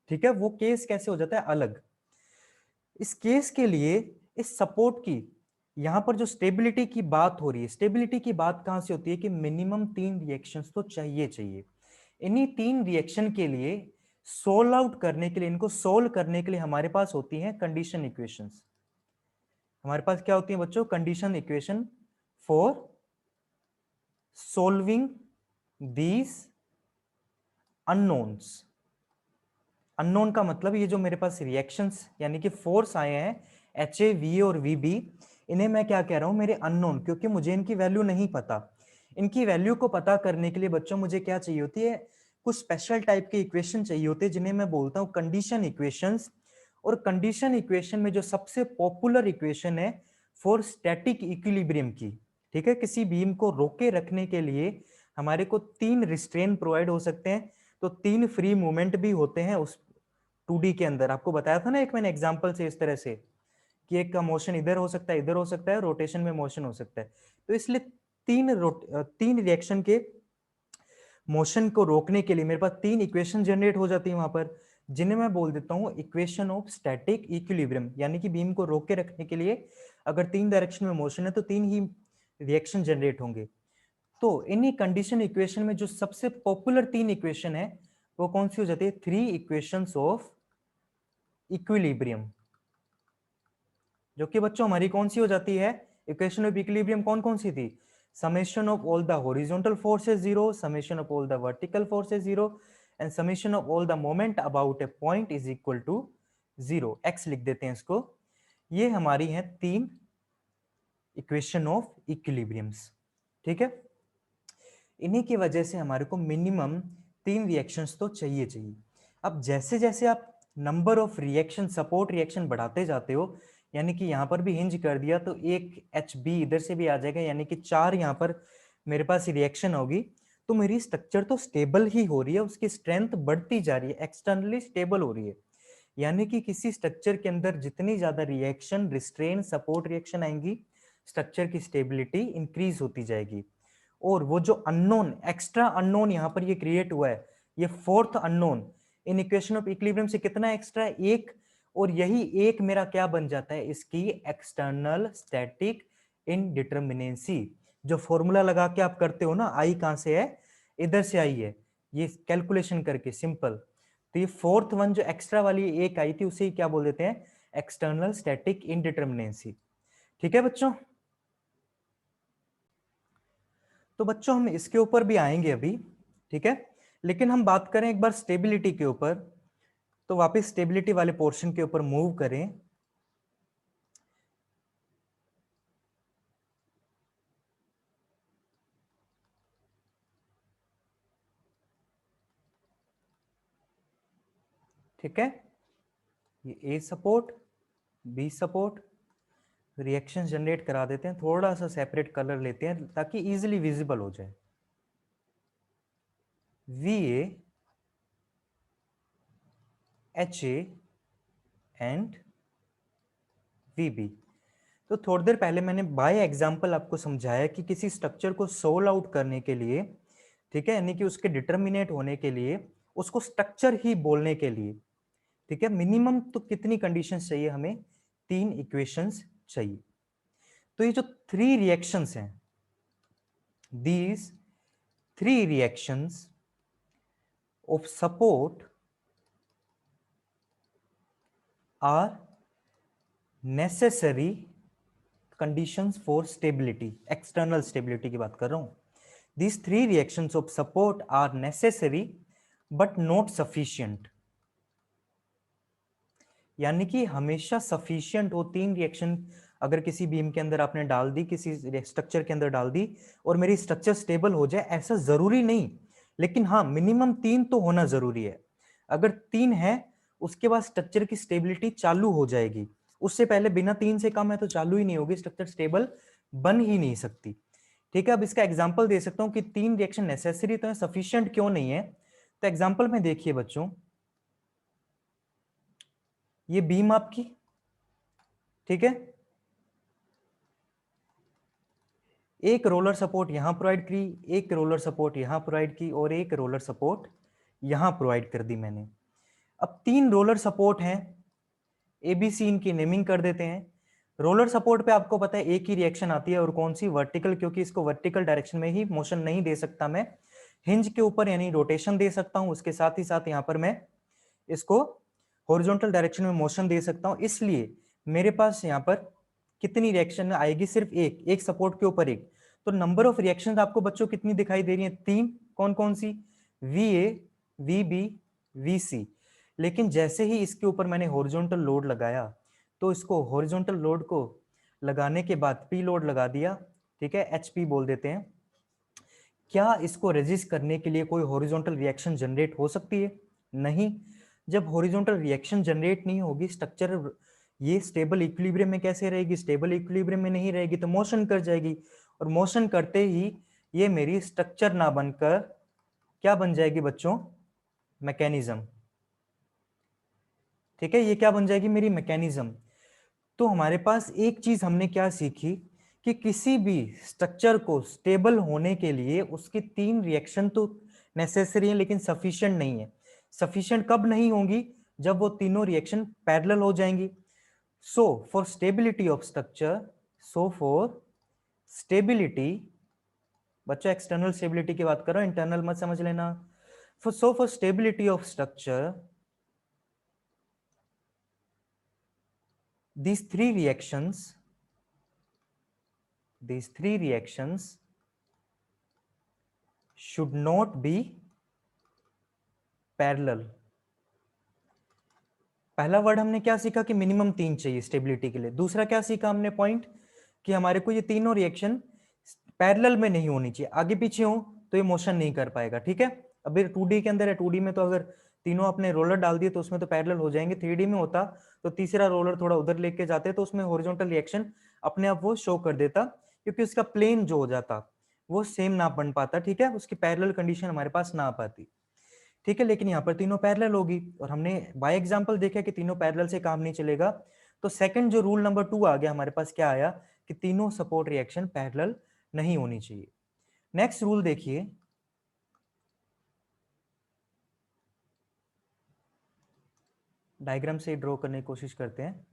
ठीक है। वो केस कैसे हो जाता है अलग, इस केस के लिए इस सपोर्ट की यहां पर जो स्टेबिलिटी की बात हो रही है, स्टेबिलिटी की बात कहां से होती है कि मिनिमम 3 रिएक्शंस तो चाहिए। इन्हीं 3 रिएक्शन के लिए सोल्व आउट करने के लिए, इनको सोल्व करने के लिए हमारे पास होती हैं कंडीशन इक्वेशंस। हमारे पास क्या होती है बच्चों, condition equation for solving these unknowns. Unknown का मतलब ये जो मेरे पास रिएक्शंस यानी कि फोर्स आए हैं HA, VA और VB, इन्हें मैं क्या कह रहा हूं, मेरे अननोन, क्योंकि मुझे इनकी वैल्यू नहीं पता। इनकी वैल्यू को पता करने के लिए बच्चों मुझे क्या चाहिए होती है, कुछ स्पेशल टाइप के इक्वेशन चाहिए होते हैं जिन्हें मैं बोलता हूं कंडीशन इक्वेशंस। और कंडीशन इक्वेशन में जो सबसे पॉपुलर इक्वेशन है फॉर स्टैटिक इक्विलिब्रियम की, ठीक है, किसी बीम को रोके रखने के लिए हमारे को 3 रिस्ट्रेन प्रोवाइड हो सकते हैं, तो 3 फ्री मूवमेंट भी होते हैं उस 2D के अंदर। आपको बताया था ना एक मैंने एग्जांपल से इस तरह से कि एक का मोशन इधर हो सकता है, इधर हो सकता है, रोटेशन में मोशन हो सकता है। तो इसलिए 3 रिएक्शन के मोशन को रोकने के लिए मेरे पास 3 इक्वेशन जनरेट हो जाती है वहां पर, जिन्हें मैं बोल देता हूं इक्वेशन ऑफ स्टैटिक इक्विलिब्रियम। यानी कि बीम को रोक के रखने के लिए अगर 3 डायरेक्शन में मोशन है तो 3 ही रिएक्शन जनरेट होंगे। तो इन्हीं कंडीशन इक्वेशन में जो सबसे पॉपुलर 3 इक्वेशन है वो कौन सी हो जाती है, 3 इक्वेशंस ऑफ इक्विलिब्रियम, जो कि बच्चों हमारी कौन सी हो जाती है, इक्वेशन ऑफ इक्विलिब्रियम कौन कौन सी थी, summation of all the horizontal forces 0, summation of all the vertical forces 0 and summation of all the moment about a point is equal to 0। X लिख देते हैं इसको। ये हमारी हैं 3 इक्वेशन ऑफ इक्विलिब्रियम्स, ठीक है। इन्हीं की वजह से हमारे को मिनिमम 3 रिएक्शंस तो चाहिए चाहिए। अब जैसे जैसे आप number of reaction, support reaction बढ़ाते जाते हो, यानी कि यहाँ पर भी हिंज कर दिया तो एक HB इधर से भी आ जाएगा, यानी कि 4 यहाँ पर मेरे पास रिएक्शन होगी, तो मेरी स्ट्रक्चर तो स्टेबल ही हो रही है, उसकी स्ट्रेंथ बढ़ती जा रही है, एक्सटर्नली स्टेबल हो रही है। यानी कि किसी स्ट्रक्चर के अंदर जितनी ज्यादा रिएक्शन, रिस्ट्रेन, सपोर्ट रिएक्शन आएंगी, स्ट्रक्चर की स्टेबिलिटी इंक्रीज होती जाएगी। और वो जो अननोन, एक्स्ट्रा अननोन यहाँ पर ये क्रिएट हुआ है, ये fourth unknown in equation of equilibrium से कितना एक्स्ट्रा है, एक, और यही एक मेरा क्या बन जाता है, इसकी एक्सटर्नल स्टैटिक इनडिटरमिनेंसी। जो फॉर्मूला लगा के आप करते हो ना, आई कहां से है, इधर से आई है, ये कैलकुलेशन करके सिंपल। तो ये फोर्थ वन जो एक्स्ट्रा वाली एक आई थी उसे क्या बोल देते हैं, एक्सटर्नल स्टैटिक इनडिटरमिनेंसी, ठीक है बच्चों। तो बच्चों हम इसके ऊपर भी आएंगे अभी, ठीक है, लेकिन हम बात करें एक बार स्टेबिलिटी के ऊपर, तो वापस स्टेबिलिटी वाले पोर्शन के ऊपर मूव करें। ठीक है, ये A support, B support, reaction generate करा देते हैं, थोड़ा सा सेपरेट कलर लेते हैं ताकि इजीली विजिबल हो जाए। VA, HA and VB। तो थोड़ी देर पहले मैंने बाय एग्जांपल आपको समझाया कि किसी स्ट्रक्चर को सोल आउट करने के लिए, ठीक है, यानी कि उसके डिटर्मिनेट होने के लिए, उसको स्ट्रक्चर ही बोलने के लिए, ठीक है, मिनिमम तो कितनी कंडीशंस चाहिए हमें, 3 इक्वेशंस चाहिए। तो ये जो 3 रिएक्शंस हैं, these 3 reactions of support are necessary conditions for stability, external stability की बात कर रहा हूं। These 3 reactions of support are necessary but not sufficient। यानी कि हमेशा सफिशियंट हो 3 रिएक्शन अगर किसी बीम के अंदर आपने डाल दी, किसी स्ट्रक्चर के अंदर डाल दी और मेरी स्ट्रक्चर स्टेबल हो जाए, ऐसा जरूरी नहीं, लेकिन हाँ मिनिमम 3 तो होना जरूरी है। अगर 3 है उसके बाद स्ट्रक्चर की स्टेबिलिटी चालू हो जाएगी, उससे पहले बिना 3 से कम है तो चालू ही नहीं होगी, स्ट्रक्चर स्टेबल बन ही नहीं सकती। ठीक है, अब इसका एग्जाम्पल दे सकता हूं कि 3 रिएक्शन नेसेसरी तो है, सफिशियंट क्यों नहीं है। तो एग्जाम्पल में देखिए बच्चों, ये बीम आपकी, ठीक है, एक रोलर सपोर्ट यहां प्रोवाइड की, एक रोलर सपोर्ट यहां प्रोवाइड की और एक रोलर सपोर्ट यहां प्रोवाइड कर दी मैंने। अब 3 रोलर सपोर्ट हैं, एबीसी इनकी नेमिंग कर देते हैं। रोलर सपोर्ट पे आपको पता है एक ही रिएक्शन आती है, और कौन सी, वर्टिकल, क्योंकि इसको वर्टिकल डायरेक्शन में ही मोशन नहीं दे सकता मैं, हिंज के ऊपर यानी रोटेशन दे सकता हूं, उसके साथ ही साथ यहां पर मैं इसको हॉरिजॉन्टल डायरेक्शन में मोशन दे सकता हूं। इसलिए मेरे पास यहां पर कितनी रिएक्शन आएगी, सिर्फ एक, एक सपोर्ट के ऊपर एक, तो नंबर ऑफ रिएक्शंस आपको बच्चों कितनी दिखाई दे रही हैं? 3। कौन कौन सी? VA, VB, VC। लेकिन जैसे ही इसके ऊपर मैंने हॉरिजॉन्टल लोड लगाया, तो इसको हॉरिजॉन्टल लोड को लगाने के बाद P लोड लगा दिया, ठीक है, HP बोल देते हैं। क्या इसको रेजिस्ट करने के लिए कोई हॉरिजॉन्टल रिएक्शन जनरेट हो सकती है? नहीं। जब हॉरिजॉन्टल रिएक्शन जनरेट नहीं होगी, स्ट्रक्चर ये स्टेबल इक्विलिब्रियम में कैसे रहेगी? स्टेबल इक्विलिब्रियम में नहीं रहेगी तो मोशन कर जाएगी, और मोशन करते ही ये मेरी स्ट्रक्चर ना बनकर क्या बन जाएगी बच्चों? मैकेनिज्म। ठीक है, ये क्या बन जाएगी? मेरी मैकेनिज्म। तो हमारे पास एक चीज हमने क्या सीखी कि किसी भी स्ट्रक्चर को स्टेबल होने के लिए उसकी 3 रिएक्शन तो नेसेसरी है, लेकिन सफिशिएंट नहीं है। सफिशिएंट कब नहीं होंगी? जब वो तीनों रिएक्शन पैरेलल हो जाएंगी। So for stability of structure, बच्चों एक्सटर्नल स्टेबिलिटी की बात करो, इंटरनल मत समझ लेना। For stability of structure, these three reactions should not be parallel। पहला वर्ड हमने क्या सीखा कि मिनिमम 3 चाहिए स्टेबिलिटी के लिए। दूसरा क्या सीखा हमने पॉइंट कि हमारे को ये तीनों रिएक्शन पैरेलल में नहीं होनी चाहिए, आगे पीछे हो तो ये मोशन नहीं कर पाएगा। ठीक है, अभी 2D के अंदर है, 2D में तो अगर तीनों अपने रोलर डाल दिए तो उसमें तो पैरेलल हो जाएंगे। 3D में होता तो तीसरा रोलर थोड़ा उधर लेके जाते तो उसमें हॉरिजॉन्टल रिएक्शन अपने आप वो शो कर देता, क्योंकि उसका प्लेन जो हो जाता वो सेम ना बन पाता। ठीक है, उसकी पैरेलल कंडीशन हमारे पास ना आ पाती। ठीक है, लेकिन यहाँ पर तीनों पैरेलल होगी, और हमने बाय एग्जांपल देखा कि तीनों पैरेलल से काम नहीं चलेगा। तो सेकंड जो रूल नंबर 2 आ गया हमारे पास, क्या आया कि तीनों सपोर्ट रिएक्शन पैरेलल नहीं होनी चाहिए। नेक्स्ट रूल देखिए, डायग्राम से ड्रॉ करने की कोशिश करते हैं।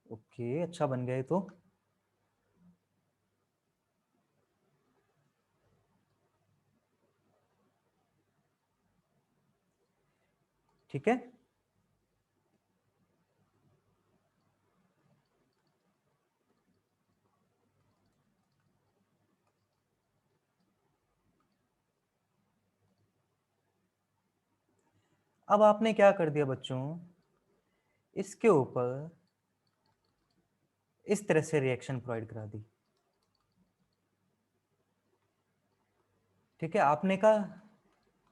ओके, अच्छा बन गया तो। ठीक है, अब आपने क्या कर दिया बच्चों, इसके ऊपर इस तरह से रिएक्शन प्रोवाइड करा दी। ठीक है, आपने कहा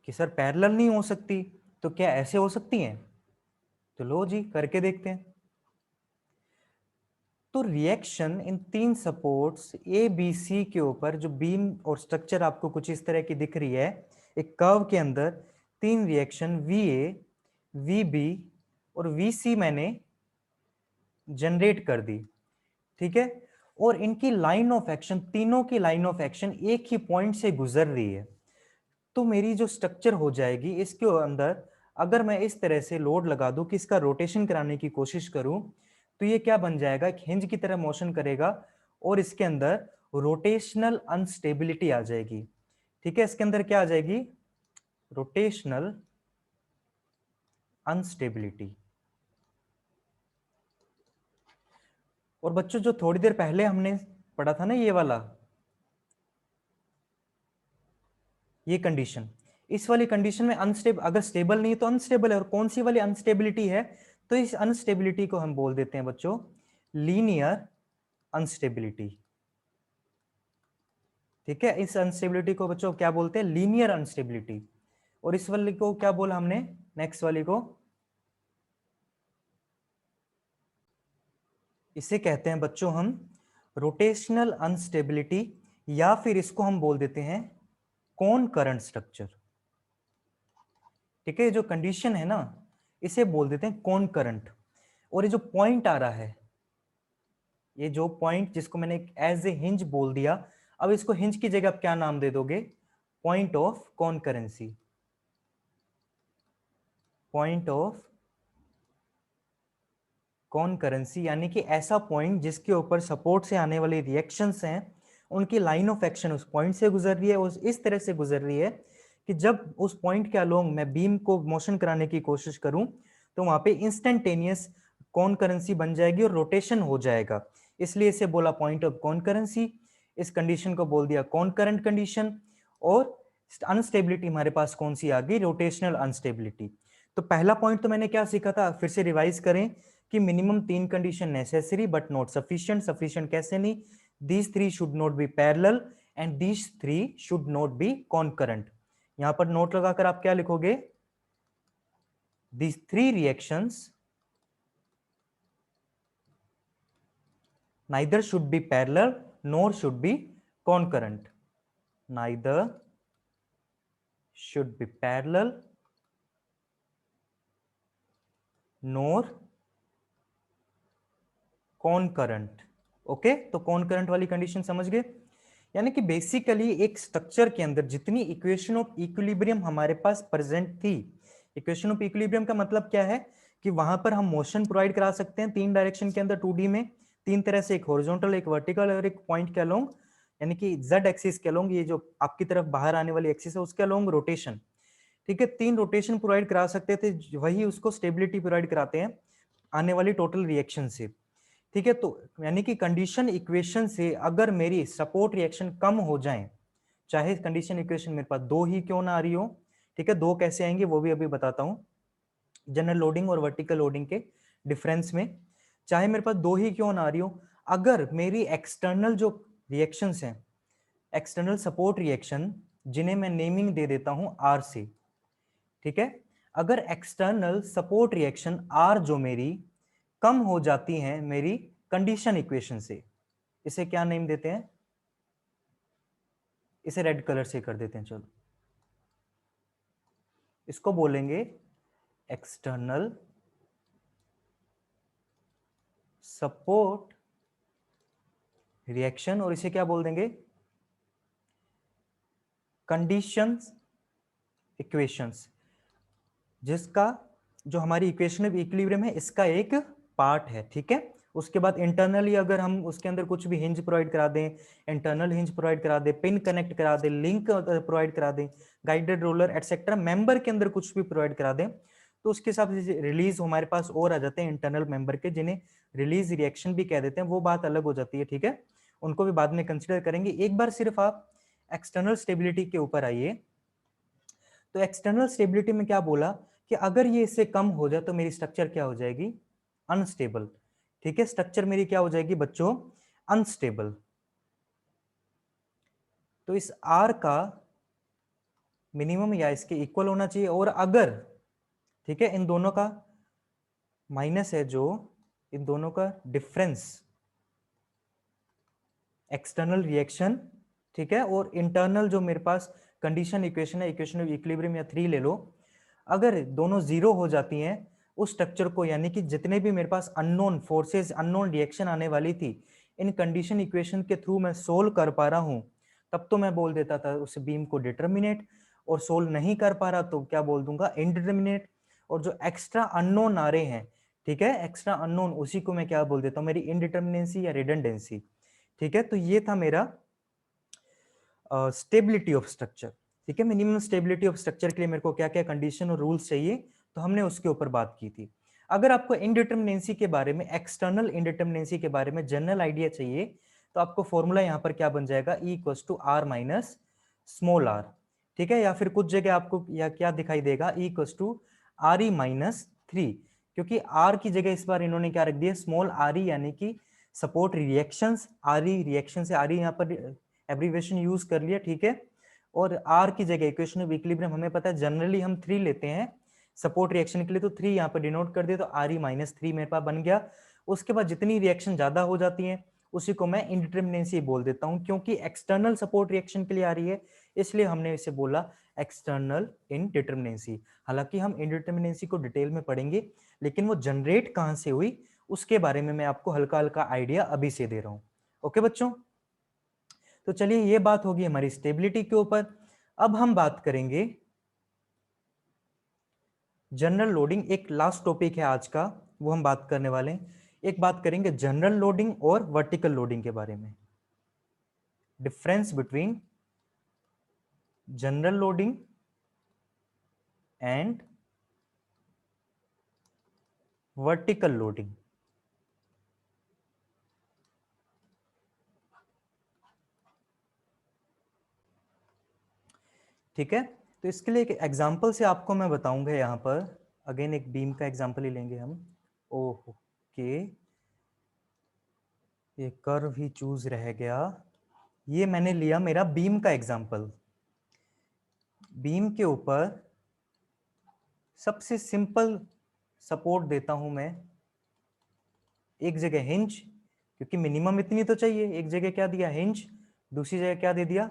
कि सर पैरेलल नहीं हो सकती, तो क्या ऐसे हो सकती हैं? तो लो जी, करके देखते हैं। तो reaction in 3 supports A B C के ऊपर, जो बीम और स्ट्रक्चर आपको कुछ इस तरह की दिख रही है, एक कर्व के अंदर 3 रिएक्शन VA, VB और VC मैंने जनरेट कर दी। ठीक है, और इनकी लाइन ऑफ एक्शन, तीनों की लाइन ऑफ एक्शन एक ही पॉइंट से गुजर रही है। तो मेरी जो स्ट्रक्चर हो जाएगी, इसके अंदर अगर मैं इस तरह से लोड लगा दूं कि इसका रोटेशन कराने की कोशिश करूं, तो ये क्या बन जाएगा? एक हिंज की तरह मोशन करेगा, और इसके अंदर रोटेशनल अनस्टेबिलिटी आ जाएगी। ठीक है, इसके अंदर क्या आ जाएगी? Rotational instability. और बच्चों, जो थोड़ी देर पहले हमने पढ़ा था ना, ये वाला, ये कंडीशन, इस वाली कंडीशन में अनस्टेबल, अगर स्टेबल नहीं तो अनस्टेबल है। और कौन सी वाली अनस्टेबिलिटी है? तो इस अनस्टेबिलिटी को हम बोल देते हैं बच्चों लीनियर अनस्टेबिलिटी। ठीक है, इस अनस्टेबिलिटी को बच्चों क्या बोलते हैं? Linear instability. और इस वाली को क्या बोला हमने? नेक्स्ट वाली को इसे कहते हैं बच्चों हम रोटेशनल अनस्टेबिलिटी, या फिर इसको हम बोल देते हैं कौन करंट स्ट्रक्चर। ठीक है, जो कंडीशन है ना, इसे बोल देते हैं कौन करंट। और ये जो पॉइंट आ रहा है, ये जो पॉइंट जिसको मैंने एज ए हिंज बोल दिया, अब इसको हिंज की जगह आप क्या नाम दे दोगे? Point of concurrency. Point of concurrency यानी कि ऐसा पॉइंट जिसके ऊपर सपोर्ट से आने वाली रिएक्शंस हैं, उनकी लाइन ऑफ एक्शन उस पॉइंट से गुजर रही है, उस इस तरह से गुजर रही है कि जब उस पॉइंट के अलोंग मैं बीम को मोशन कराने की कोशिश करूं तो वहां पे इंस्टेंटेनियस कॉनकरेंसी बन जाएगी और रोटेशन हो जाएगा, इसलिए इसे बोला पॉइंट ऑफ कॉनकरेंसी। इस कंडीशन को बोल दिया कॉनकरेंट कंडीशन। और अनस्टेबिलिटी हमारे पास कौन सी आ गई, रोटेशनल अनस्टेबिलिटी। तो पहला पॉइंट तो मैंने क्या सीखा था, फिर से रिवाइज करें कि minimum 3 condition necessary but not sufficient. Sufficient कैसे नहीं, these 3 should not be parallel and these 3 should not be कॉनकरेंट। यहां पर नोट लगाकर आप क्या लिखोगे, these 3 reactions neither should be parallel nor should be concurrent. Neither should be parallel nor concurrent. Okay, तो कॉनकरेंट वाली कंडीशन समझ गए। यानी कि बेसिकली एक स्ट्रक्चर के अंदर जितनी इक्वेशन ऑफ इक्विलिब्रियम हमारे पास प्रेजेंट थी, इक्वेशन ऑफ इक्विलिब्रियम का मतलब क्या है कि वहां पर हम मोशन प्रोवाइड करा सकते हैं 3 डायरेक्शन के अंदर 2D में, 3 तरह से, एक हॉरिजॉन्टल, एक वर्टिकल और एक पॉइंट के अलोंग, यानी कि जेड एक्सिस के अलोंग, ये जो आपकी तरफ बाहर आने वाली एक्सिस है उसके अलोंग रोटेशन। ठीक है, 3 रोटेशन प्रोवाइड करा सकते थे, वही उसको स्टेबिलिटी प्रोवाइड कराते हैं आने वाली टोटल रिएक्शन से। ठीक है, तो यानी कि कंडीशन इक्वेशन से अगर मेरी सपोर्ट रिएक्शन कम हो जाए, चाहे कंडीशन इक्वेशन मेरे पास 2 ही क्यों ना आ रही हो, ठीक है, 2 कैसे आएंगे वो भी अभी बताता हूं, जनरल लोडिंग और वर्टिकल लोडिंग के डिफरेंस में, चाहे मेरे पास 2 ही क्यों ना आ रही हो, अगर मेरी एक्सटर्नल जो रिएक्शंस हैं, एक्सटर्नल सपोर्ट रिएक्शन, जिन्हें मैं नेमिंग दे देता हूं आर से, ठीक है, अगर एक्सटर्नल सपोर्ट रिएक्शन आर जो मेरी कम हो जाती हैं मेरी कंडीशन इक्वेशन से, इसे क्या नेम देते हैं, इसे रेड कलर से कर देते हैं, चलो इसको बोलेंगे एक्सटर्नल सपोर्ट रिएक्शन, और इसे क्या बोल देंगे, कंडीशंस इक्वेशंस, जिसका जो हमारी इक्वेशन ऑफ इक्विलिब्रियम है इसका एक पार्ट है। ठीक है, उसके बाद इंटरनली अगर हम उसके अंदर कुछ भी हिंज प्रोवाइड करा दें, इंटरनल हिंज प्रोवाइड करा दें, पिन कनेक्ट करा दें, लिंक प्रोवाइड करा दें, गाइडेड रोलर एटसेट्रा, मेंबर के अंदर कुछ भी प्रोवाइड करा दें, तो उसके हिसाब से रिलीज हमारे पास और आ जाते हैं इंटरनल मेंबर के, जिन्हें रिलीज रिएक्शन भी कह देते हैं, वो बात अलग हो जाती है। ठीक है, उनको भी बाद में कंसिडर करेंगे। एक बार सिर्फ आप एक्सटर्नल स्टेबिलिटी के ऊपर आइए। तो एक्सटर्नल स्टेबिलिटी में क्या बोला कि अगर ये इससे कम हो जाए तो मेरी स्ट्रक्चर क्या हो जाएगी, अनस्टेबल। ठीक है, स्ट्रक्चर मेरी क्या हो जाएगी बच्चों, अनस्टेबल। तो इस आर का मिनिमम या इसके इक्वल होना चाहिए, और अगर, ठीक है, इन दोनों का माइनस है, जो इन दोनों का डिफरेंस, एक्सटर्नल रिएक्शन, ठीक है, और इंटरनल जो मेरे पास कंडीशन इक्वेशन है, इक्वेशन ऑफ इक्विलिब्रियम या 3 ले लो, अगर दोनों जीरो हो जाती हैं उस स्ट्रक्चर को, यानी कि जितने भी मेरे पास अननोन फोर्सेस, अननोन रिएक्शन आने वाली थी, इन कंडीशन इक्वेशन के थ्रू मैं सोल्व कर पा रहा हूं, तब तो मैं बोल देता था उस बीम को डिटर्मिनेट, और सोल्व नहीं कर पा रहा तो क्या बोल दूंगा, इनडिटर्मिनेट। और जो एक्स्ट्रा अननोन आ रहे हैं, ठीक है, एक्स्ट्रा अननोन, उसी को मैं क्या बोल देता हूं, मेरी इनडिटर्मिनेंसी या रिडंडेंसी। ठीक है, तो ये था मेरा स्टेबिलिटी ऑफ स्ट्रक्चर। ठीक है, मिनिमम स्टेबिलिटी ऑफ स्ट्रक्चर के लिए मेरे को क्या क्या कंडीशन और रूल्स चाहिए, तो हमने उसके ऊपर बात की थी। अगर आपको इनडिटर्मिनेंसी के बारे में, एक्सटर्नल इनडिटर्मिनेंसी के बारे में जनरल आइडिया चाहिए, तो आपको फॉर्मूला यहां पर क्या बन जाएगा, E equals to R minus small R. ठीक है, या फिर कुछ जगह आपको या क्या दिखाई देगा, E equals to R E minus 3, क्योंकि आर की जगह इस बार इन्होंने क्या रख दिया, स्मॉल आर ई, यानी कि support reactions, R E reaction से आर ई यहाँ पर एब्रीविएशन यूज कर लिया। ठीक है, और आर की जगह इक्वेशन ऑफ इक्विलिब्रियम हमें पता है जनरली हम 3 लेते हैं सपोर्ट रिएक्शन के लिए, तो 3 यहाँ पर डिनोट कर दिया, तो आर ई माइनस 3 मेरे पास बन गया। उसके बाद जितनी रिएक्शन ज्यादा हो जाती है उसी को मैं इनडिटर्मिनेंसी बोल देता हूं, क्योंकि एक्सटर्नल सपोर्ट रिएक्शन के लिए आ रही है, इसलिए हमने इसे बोला एक्सटर्नल इनडिटर्मिनेंसी। हालांकि हम इनडिटर्मिनेंसी को डिटेल में पढ़ेंगे, लेकिन वो जनरेट कहां से हुई उसके बारे में मैं आपको हल्का हल्का आइडिया अभी से दे रहा हूं। ओके बच्चों, तो चलिए ये बात होगी हमारी स्टेबिलिटी के ऊपर। अब हम बात करेंगे जनरल लोडिंग, एक लास्ट टॉपिक है आज का, वो हम बात करने वाले हैं। एक बात करेंगे जनरल लोडिंग और वर्टिकल लोडिंग के बारे में, difference between general loading and vertical loading. ठीक है, तो इसके लिए एक एग्जांपल से आपको मैं बताऊंगा। यहाँ पर अगेन एक बीम का एग्जांपल ही लेंगे हम। ओके, ये कर्व ही चूज रह गया। ये मैंने लिया मेरा बीम का एग्जांपल। बीम के ऊपर सबसे सिंपल सपोर्ट देता हूं मैं, एक जगह हिंज, क्योंकि मिनिमम इतनी तो चाहिए। एक जगह क्या दिया, हिंज, दूसरी जगह क्या दे दिया,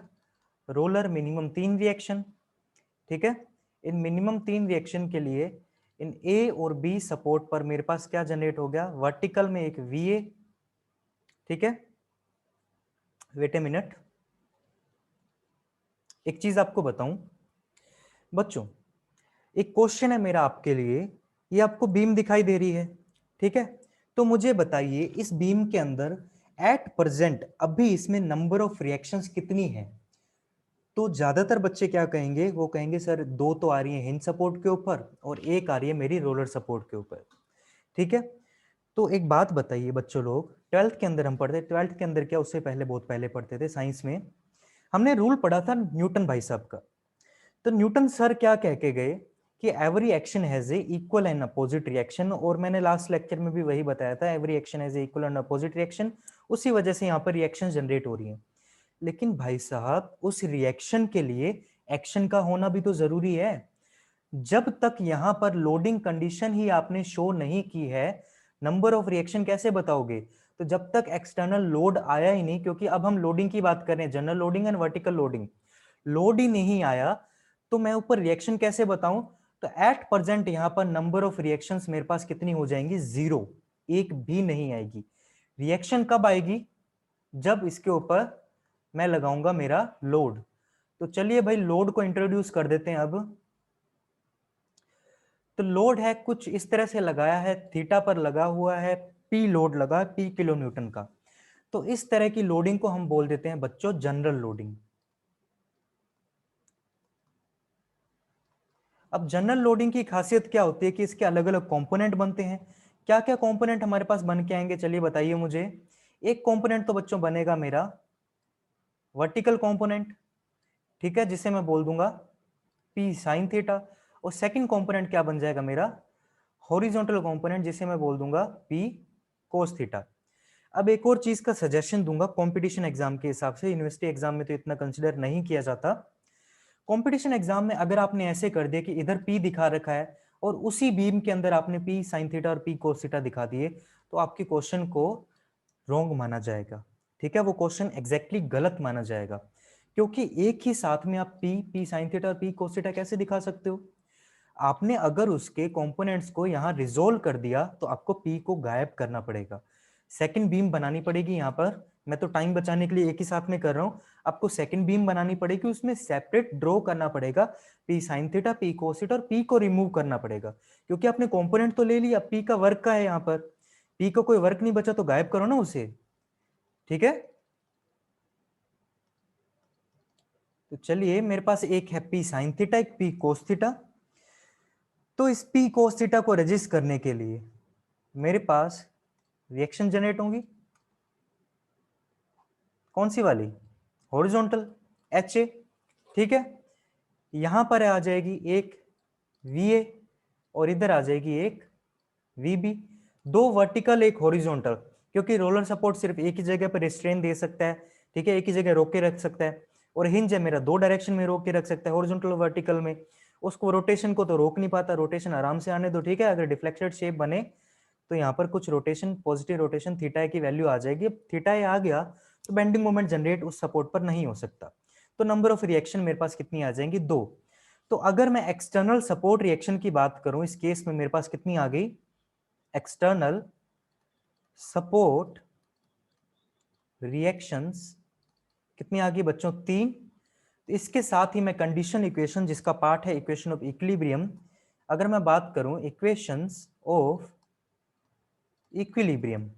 रोलर। Minimum 3 reaction. ठीक है, इन मिनिमम 3 रिएक्शन के लिए इन ए और बी सपोर्ट पर मेरे पास क्या जनरेट हो गया, वर्टिकल में एक वीए। ठीक है, वेट ए मिनट, एक चीज आपको बताऊं बच्चों, एक क्वेश्चन है मेरा आपके लिए। ये आपको बीम दिखाई दे रही है, ठीक है, तो मुझे बताइए इस बीम के अंदर एट प्रेजेंट अभी इसमें नंबर ऑफ रिएक्शंस कितनी है। तो ज्यादातर बच्चे क्या कहेंगे, वो कहेंगे सर 2 तो आ रही है हिंज सपोर्ट के ऊपर और 1 आ रही है मेरी रोलर सपोर्ट के ऊपर। ठीक है, तो एक बात बताइए बच्चों, लोग 12th के अंदर हम पढ़ते, 12th के अंदर क्या, उससे पहले बहुत पहले पढ़ते थे साइंस में, हमने रूल पढ़ा था न्यूटन भाई साहब का। तो न्यूटन सर क्या कह के गए कि every action has a equal and opposite reaction. और मैंने लास्ट लेक्चर में भी वही बताया था, every action has a equal and opposite reaction. उसी वजह से यहाँ पर रिएक्शन जनरेट हो रही है। लेकिन भाई साहब उस रिएक्शन के लिए एक्शन का होना भी तो जरूरी है। जब तक यहां पर लोडिंग कंडीशन ही आपने शो नहीं की है, नंबर ऑफ रिएक्शन कैसे बताओगे। तो जब तक एक्सटर्नल लोड आया ही नहीं, क्योंकि अब हम लोडिंग की बात कर रहे हैं, general loading and vertical loading, load ही नहीं आया तो मैं ऊपर रिएक्शन कैसे बताऊं। तो एट प्रेजेंट यहां पर नंबर ऑफ रिएक्शंस मेरे पास कितनी हो जाएंगी, 0, एक भी नहीं आएगी। रिएक्शन कब आएगी, जब इसके ऊपर मैं लगाऊंगा मेरा लोड। तो चलिए भाई लोड को इंट्रोड्यूस कर देते हैं अब। तो लोड है कुछ इस तरह से लगाया है, थीटा पर लगा हुआ है, पी लोड लगा, पी किलो न्यूटन का। तो इस तरह की लोडिंग को हम बोल देते हैं बच्चों जनरल लोडिंग। अब जनरल लोडिंग की खासियत क्या होती है कि इसके अलग अलग कंपोनेंट बनते हैं। क्या क्या कंपोनेंट हमारे पास बन के आएंगे, चलिए बताइए मुझे। एक कंपोनेंट तो बच्चों बनेगा मेरा वर्टिकल कंपोनेंट, ठीक है, जिसे मैं बोल दूंगा पी साइन थीटा। और सेकंड कंपोनेंट क्या बन जाएगा मेरा, हॉरिजॉन्टल कंपोनेंट, जिसे मैं बोल दूंगा पी कोस थीटा। अब एक और चीज का सजेशन दूंगा, कंपटीशन एग्जाम के हिसाब से, यूनिवर्सिटी एग्जाम में तो इतना कंसिडर नहीं किया जाता। कंपटीशन एग्जाम में अगर आपने ऐसे कर दिया कि इधर पी दिखा रखा है और उसी बीम के अंदर आपने पी साइन थीटा और पी कोस थीटा दिखा दिए, तो आपके क्वेश्चन को रॉन्ग माना जाएगा। ठीक है, वो क्वेश्चन एग्जैक्टली गलत माना जाएगा, क्योंकि एक ही साथ में आप पी साइन थीटा और पी कोस थीटा कैसे दिखा सकते हो। आपने अगर उसके कंपोनेंट्स को यहां रिजोल्व कर दिया तो आपको पी को गायब करना पड़ेगा, सेकंड बीम बनानी पड़ेगी। यहां पर मैं तो टाइम बचाने के लिए एक ही साथ में कर रहा हूं, आपको सेकंड बीम बनानी पड़ेगी, उसमें सेपरेट ड्रॉ करना पड़ेगा P sine theta P cos theta, और पी को रिमूव करना पड़ेगा, क्योंकि आपने कंपोनेंट तो ले लिया, पी का वर्क का है, यहाँ पर पी का कोई वर्क नहीं बचा तो गायब करो ना उसे। ठीक है, तो चलिए मेरे पास एक है पी साइन थीटा, एक पी कोस थीटा। तो इस पी कोस थीटा को रजिस्ट करने के लिए मेरे पास रिएक्शन जनरेट होंगी, कौन सी वाली, हॉरिजॉन्टल, एच ए। ठीक है, यहां पर आ जाएगी एक वी ए और इधर आ जाएगी एक वी बी, 2 वर्टिकल एक हॉरिजॉन्टल, क्योंकि रोलर सपोर्ट सिर्फ एक ही जगह पर रिस्ट्रेन दे सकता है। ठीक है, एक ही जगह रोक के रख सकता है, और हिंज है मेरा 2 डायरेक्शन में रोक के रख सकता है, हॉरिजॉन्टल और वर्टिकल में। उसको रोटेशन को तो रोक नहीं पाता, रोटेशन आराम से आने दो। ठीक है, अगर डिफ्लेक्टेड शेप बने तो यहाँ पर कुछ रोटेशन, पॉजिटिव रोटेशन थीटा की वैल्यू आ जाएगी। थीटा आ गया तो बेंडिंग मोमेंट जनरेट उस सपोर्ट पर नहीं हो सकता। तो नंबर ऑफ रिएक्शन मेरे पास कितनी आ जाएंगी, 2। तो अगर मैं एक्सटर्नल सपोर्ट रिएक्शन की बात करूं, इस केस में मेरे पास कितनी आ गई, एक्सटर्नल सपोर्ट रिएक्शंस कितनी आ गई बच्चों, 3। तो इसके साथ ही मैं कंडीशन इक्वेशन, जिसका पार्ट है इक्वेशन ऑफ इक्विलिब्रियम, अगर मैं बात करूं इक्वेशंस ऑफ इक्विलिब्रियम,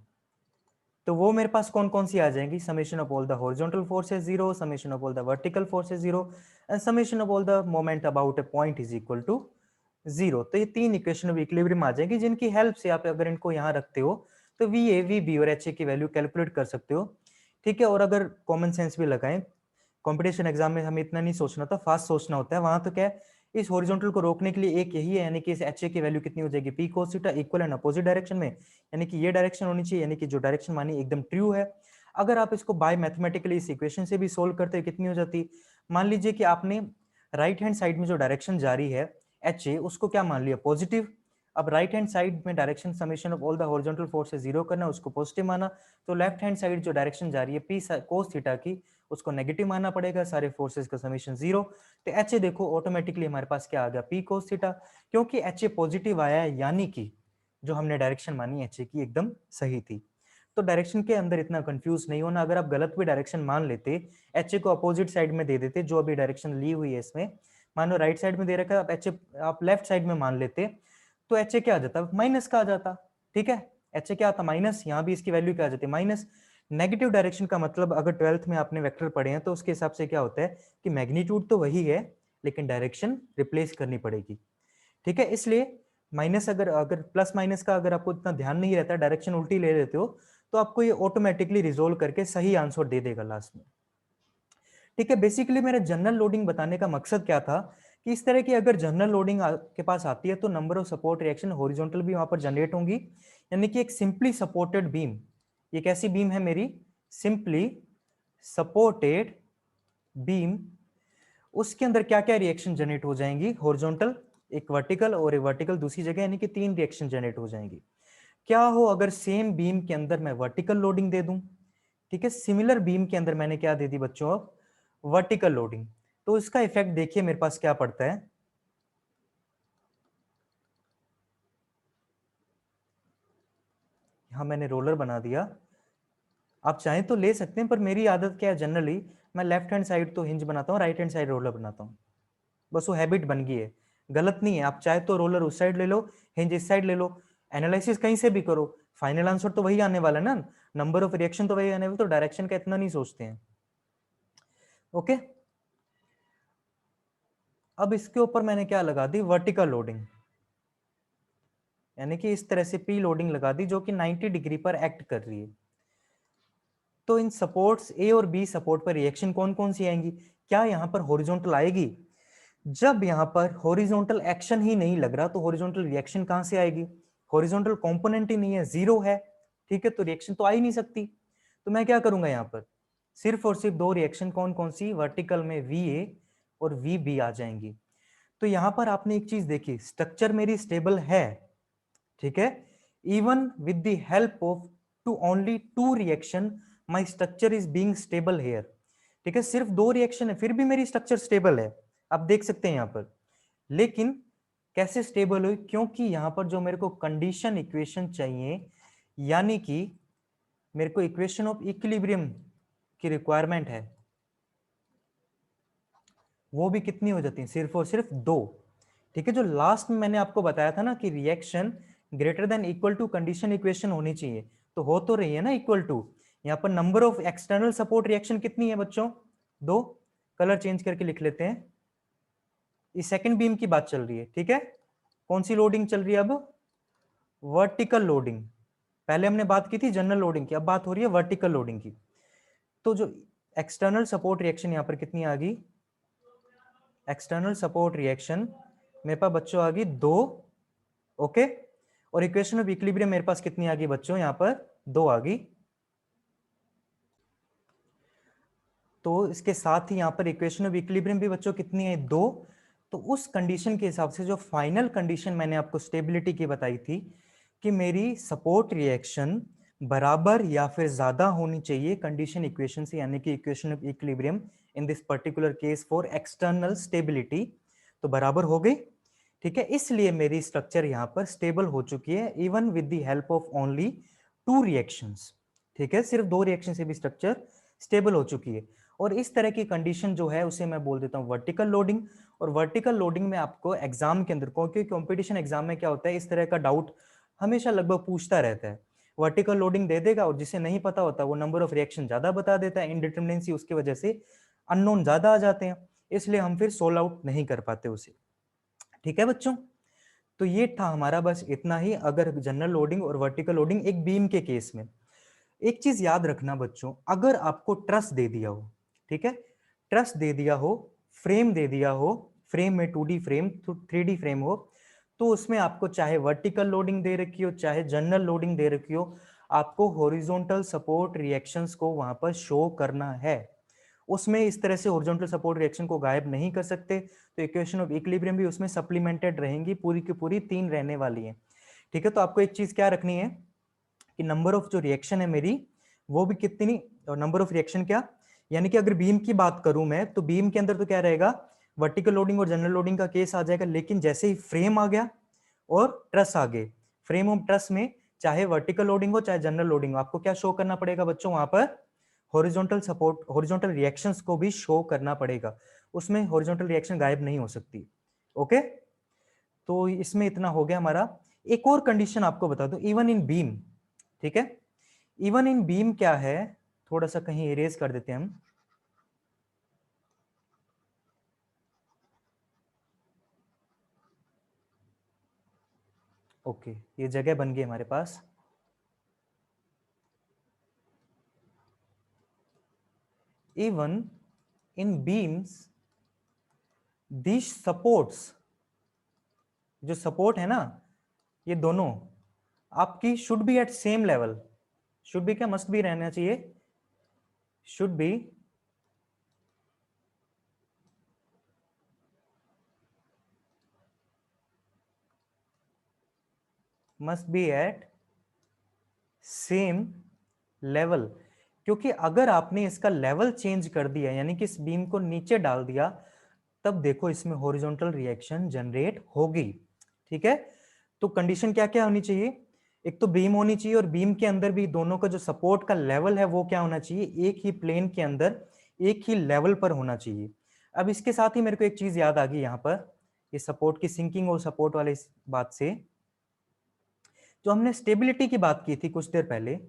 तो वो मेरे पास कौन कौन सी आ जाएंगी, summation of all the horizontal forces 0, summation of all the vertical forces 0, and summation of all the moment about a point is equal to zero. तो ये तीन इक्वेशन ऑफ इक्विलिब्रियम आ जाएंगी, जिनकी हेल्प से आप अगर इनको यहाँ रखते हो तो वी ए, वी बी और एच ए की वैल्यू कैलकुलेट कर सकते हो। ठीक है, और अगर कॉमन सेंस भी लगाएं, कंपटीशन एग्जाम में हमें इतना नहीं सोचना था, फास्ट सोचना होता है, वहां तो क्या है, इस हॉरिजॉन्टल को रोकने के लिए एक यही है, यानी कि इस एच ए की वैल्यू कितनी हो जाएगी, P cos theta, equal and opposite direction में, यानी कि ये डायरेक्शन होनी चाहिए, यानी कि जो डायरेक्शन मानी एकदम ट्रू है। अगर आप इसको बाय मैथमेटिकली इस इक्वेशन से भी सोल्व करते कितनी हो जाती, मान लीजिए कि आपने राइट हैंड साइड में जो डायरेक्शन जारी है एच ए, उसको क्या मान लिया, पॉजिटिव। अब राइट हैंड साइड में direction summation of all the horizontal forces zero करना, उसको पॉजिटिव माना, तो लेफ्ट हैंड साइड जो डायरेक्शन जा रही है पी कोस थीटा की, उसको नेगेटिव मानना पड़ेगा, सारे फोर्सेस का समेशन जीरो। तो एच ए देखो ऑटोमेटिकली हमारे पास क्या आ गया, पी कोस थीटा, क्योंकि एच ए पॉजिटिव आया है, यानी कि जो हमने डायरेक्शन मानी एच ए की एकदम सही थी। तो डायरेक्शन के अंदर इतना कंफ्यूज नहीं होना, अगर आप गलत भी डायरेक्शन मान लेते, एच ए को अपोजिट साइड में दे देते, जो अभी डायरेक्शन ली हुई है इसमें, मान लो राइट साइड में दे रखा है, आप एच ए आप लेफ्ट साइड में मान लेते, तो एच ए क्या आ जाता, माइनस का आ जाता। ठीक है, एच ए क्या आता, माइनस, यहाँ भी इसकी वैल्यू क्या आ जाती, माइनस। नेगेटिव डायरेक्शन का मतलब, अगर 12th में आपने वेक्टर पढ़े हैं तो उसके हिसाब से क्या होता है कि मैग्नीट्यूड तो वही है लेकिन डायरेक्शन रिप्लेस करनी पड़ेगी। ठीक है, इसलिए माइनस, अगर अगर प्लस माइनस का अगर आपको इतना ध्यान नहीं रहता, डायरेक्शन उल्टी ले लेते हो, तो आपको ये ऑटोमेटिकली रिजोल्व करके सही आंसर दे देगा लास्ट में। ठीक है, बेसिकली मेरा जनरल लोडिंग बताने का मकसद क्या था कि इस तरह की अगर जनरल लोडिंग आपके पास आती है तो number of support reaction horizontal भी वहां पर जनरेट होंगी, यानी कि एक सिंपली सपोर्टेड बीम, ये कैसी बीम है मेरी, सिंपली सपोर्टेड बीम, उसके अंदर क्या क्या रिएक्शन जनरेट हो जाएंगी, हॉरिजॉन्टल, एक वर्टिकल और एक वर्टिकल दूसरी जगह, यानी कि तीन रिएक्शन जनरेट हो जाएंगी। क्या हो अगर सेम बीम के अंदर मैं वर्टिकल लोडिंग दे दूं, ठीक है, सिमिलर बीम के अंदर मैंने क्या दे दी बच्चों, अब वर्टिकल लोडिंग, तो इसका इफेक्ट देखिए मेरे पास क्या पड़ता है। यहां मैंने रोलर बना दिया, आप चाहें तो ले सकते हैं, पर मेरी आदत क्या है, जनरली मैं लेफ्ट हैंड साइड तो हिंज बनाता हूँ, राइट हैंड साइड रोलर बनाता हूँ, बस वो हैबिट बन गई है, गलत नहीं है। आप चाहे तो रोलर उस साइड ले लो, हिंज इस साइड ले लो, एनालिसिस कहीं से भी करो, फाइनल आंसर तो वही आने वाला है ना, नंबर ऑफ रिएक्शन तो वही आने वाला, तो डायरेक्शन का इतना नहीं सोचते हैं। ओके, अब इसके ऊपर मैंने क्या लगा दी, वर्टिकल लोडिंग, यानी कि इस तरह से पी लोडिंग लगा दी जो कि 90 डिग्री पर एक्ट कर रही है। तो इन सपोर्ट्स ए और बी सपोर्ट पर रिएक्शन कौन कौन सी आएंगी, क्या यहां पर हॉरिजॉन्टल आएगी, जब यहां पर हॉरिजॉन्टल एक्शन ही नहीं लग रहा तो हॉरिजॉन्टल रिएक्शन कहां से आएगी, हॉरिजॉन्टल कंपोनेंट ही नहीं है, जीरो है, ठीक है, तो रिएक्शन तो आ ही नहीं सकती। तो मैं क्या करूंगा यहाँ पर, सिर्फ और सिर्फ दो रिएक्शन कौन कौन सी, वर्टिकल में वी ए और वी बी आ जाएंगी। तो यहां पर आपने एक चीज देखी, स्ट्रक्चर मेरी स्टेबल है, ठीक है, even with the help of two only two reaction my structure is being stable here. ठीक है, सिर्फ दो रिएक्शन है फिर भी मेरी स्ट्रक्चर स्टेबल है, आप देख सकते हैं यहां पर। लेकिन कैसे स्टेबल हुई, क्योंकि यहां पर जो मेरे को कंडीशन इक्वेशन चाहिए, यानी कि मेरे को इक्वेशन ऑफ इक्विलिब्रियम की रिक्वायरमेंट है, वो भी कितनी हो जाती है, सिर्फ और सिर्फ दो। ठीक है, जो लास्ट में मैंने आपको बताया था ना कि reaction greater than equal to condition equation होनी चाहिए, तो हो तो रही है ना इक्वल टू। यहाँ पर number of external support reaction कितनी है बच्चों, दो, कलर चेंज करके लिख लेते हैं, इस सेकंड बीम की बात चल रही है। ठीक है, कौन सी लोडिंग चल रही है अब, वर्टिकल लोडिंग, पहले हमने बात की थी जनरल लोडिंग की, अब बात हो रही है वर्टिकल लोडिंग की। तो जो एक्सटर्नल सपोर्ट रिएक्शन यहाँ पर कितनी आ गई, एक्सटर्नल सपोर्ट रिएक्शन मेरे पास बच्चों आ गई दो, ओके, और इक्वेशन ऑफ इक्विलिब्रियम मेरे पास कितनी आ गई बच्चों, यहां पर दो आ गई। तो इसके साथ ही यहां पर इक्वेशन ऑफ इक्विलिब्रियम भी बच्चों कितनी है, दो। तो उस कंडीशन के हिसाब से जो फाइनल कंडीशन मैंने आपको स्टेबिलिटी की बताई थी कि मेरी सपोर्ट रिएक्शन बराबर या फिर ज्यादा होनी चाहिए कंडीशन इक्वेशन से, यानी कि equation of equilibrium in this particular case for external stability, तो बराबर हो गई। ठीक है, इसलिए मेरी स्ट्रक्चर यहां पर स्टेबल हो चुकी है even with the help of only two reactions. ठीक है, सिर्फ दो रिएक्शन से भी स्ट्रक्चर स्टेबल हो चुकी है। और इस तरह की कंडीशन जो है उसे मैं बोल देता हूं वर्टिकल लोडिंग। और वर्टिकल लोडिंग में आपको एग्जाम के अंदर, क्योंकि कंपटीशन एग्जाम में क्या होता है, इस तरह का डाउट हमेशा लगभग पूछता रहता है, वर्टिकल लोडिंग दे देगा और जिसे नहीं पता होता वो नंबर ऑफ रिएक्शन ज्यादा बता देता है, इनडिटरमिनेंसी उसकी वजह से अननोन ज्यादा आ जाते हैं, इसलिए हम फिर सोल्व आउट नहीं कर पाते उसे। ठीक है बच्चों, तो ये था हमारा बस इतना ही, अगर जनरल लोडिंग और वर्टिकल लोडिंग एक बीम के केस में। एक चीज याद रखना बच्चों, अगर आपको ट्रस दे दिया हो, ठीक है, ट्रस दे दिया हो, फ्रेम दे दिया हो, फ्रेम में 2D फ्रेम 3D फ्रेम हो, तो उसमें आपको चाहे वर्टिकल लोडिंग दे रखी हो चाहे जनरल लोडिंग दे रखी हो, आपको हॉरिजॉन्टल सपोर्ट रिएक्शंस को वहां पर शो करना है। उसमें इस तरह से हॉरिजॉन्टल सपोर्ट रिएक्शन को गायब नहीं कर सकते, तो इक्वेशन ऑफ इक्विलिब्रियम भी उसमें सप्लीमेंटेड रहेंगी, पूरी की पूरी 3 रहने वाली है। ठीक है, तो आपको एक चीज क्या रखनी है कि नंबर ऑफ जो रिएक्शन है मेरी वो भी कितनी, और नंबर ऑफ रिएक्शन क्या, यानी कि अगर बीम की बात करूं मैं, तो बीम के अंदर तो क्या रहेगा, वर्टिकल लोडिंग और जनरल लोडिंग का केस आ जाएगा, लेकिन जैसे ही फ्रेम आ गया और ट्रस आ गए, फ्रेम और ट्रस में चाहे वर्टिकल लोडिंग हो चाहे जनरल लोडिंग हो, आपको क्या शो करना पड़ेगा बच्चों, वहां पर हॉरिजॉन्टल सपोर्ट, हॉरिजॉन्टल रिएक्शंस को भी शो करना पड़ेगा, उसमें हॉरिजॉन्टल रिएक्शन गायब नहीं हो सकती। ओके, तो इसमें इतना हो गया हमारा। एक और कंडीशन आपको बता दूं, इवन इन बीम, ठीक है, इवन इन बीम क्या है, थोड़ा सा कहीं इरेज कर देते हैं हम। ओके, ये जगह बन गई हमारे पास। Even in beams this supports, जो सपोर्ट है ना, ये दोनों आपकी should be at same level, should be क्या, मस्ट बी रहना चाहिए, should be must be at same level, क्योंकि अगर आपने इसका लेवल चेंज कर दिया, यानी कि इस बीम को नीचे डाल दिया, तब देखो इसमें हॉरिजॉन्टल रिएक्शन जनरेट होगी। ठीक है, तो कंडीशन क्या क्या होनी चाहिए, एक तो बीम होनी चाहिए, और बीम के अंदर भी दोनों का जो सपोर्ट का लेवल है वो क्या होना चाहिए, एक ही प्लेन के अंदर एक ही लेवल पर होना चाहिए। अब इसके साथ ही मेरे को एक चीज याद आ गई यहाँ पर, ये सपोर्ट की सिंकिंग और सपोर्ट वाले इस बात से, जो हमने स्टेबिलिटी की बात की थी कुछ देर पहले,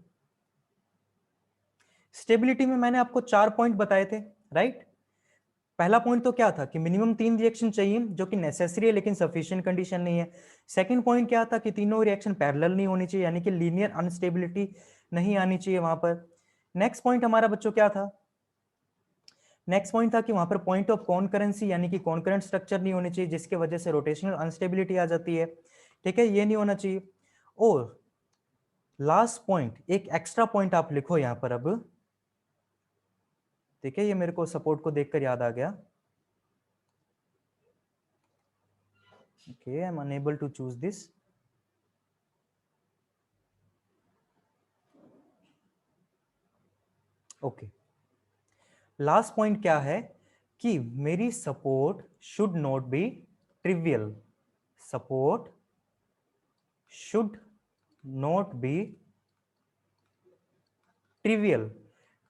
स्टेबिलिटी में मैंने आपको 4 पॉइंट बताए थे, राइट। पहला पॉइंट तो क्या था कि मिनिमम 3 रिएक्शन चाहिए, जो कि नेसेसरी है लेकिन सफिशिएंट कंडीशन नहीं है। सेकंड पॉइंट क्या था कि तीनों रिएक्शन पैरेलल नहीं होनी चाहिए, यानी कि लीनियर अनस्टेबिलिटी नहीं आनी चाहिए वहां पर। नेक्स्ट पॉइंट हमारा बच्चों क्या था, नेक्स्ट पॉइंट था कि वहां पर पॉइंट ऑफ कॉन्करेंसी, यानी कि कॉन्करेंट स्ट्रक्चर नहीं होनी चाहिए, जिसके वजह से रोटेशनल अनस्टेबिलिटी आ जाती है। ठीक है, ये नहीं होना चाहिए। और लास्ट पॉइंट, एक एक्स्ट्रा पॉइंट आप लिखो यहां पर अब, ठीक है, ये मेरे को सपोर्ट को देखकर याद आ गया। Okay, I'm unable to choose this. Okay, last point क्या है कि मेरी support should not be trivial, support should not be trivial.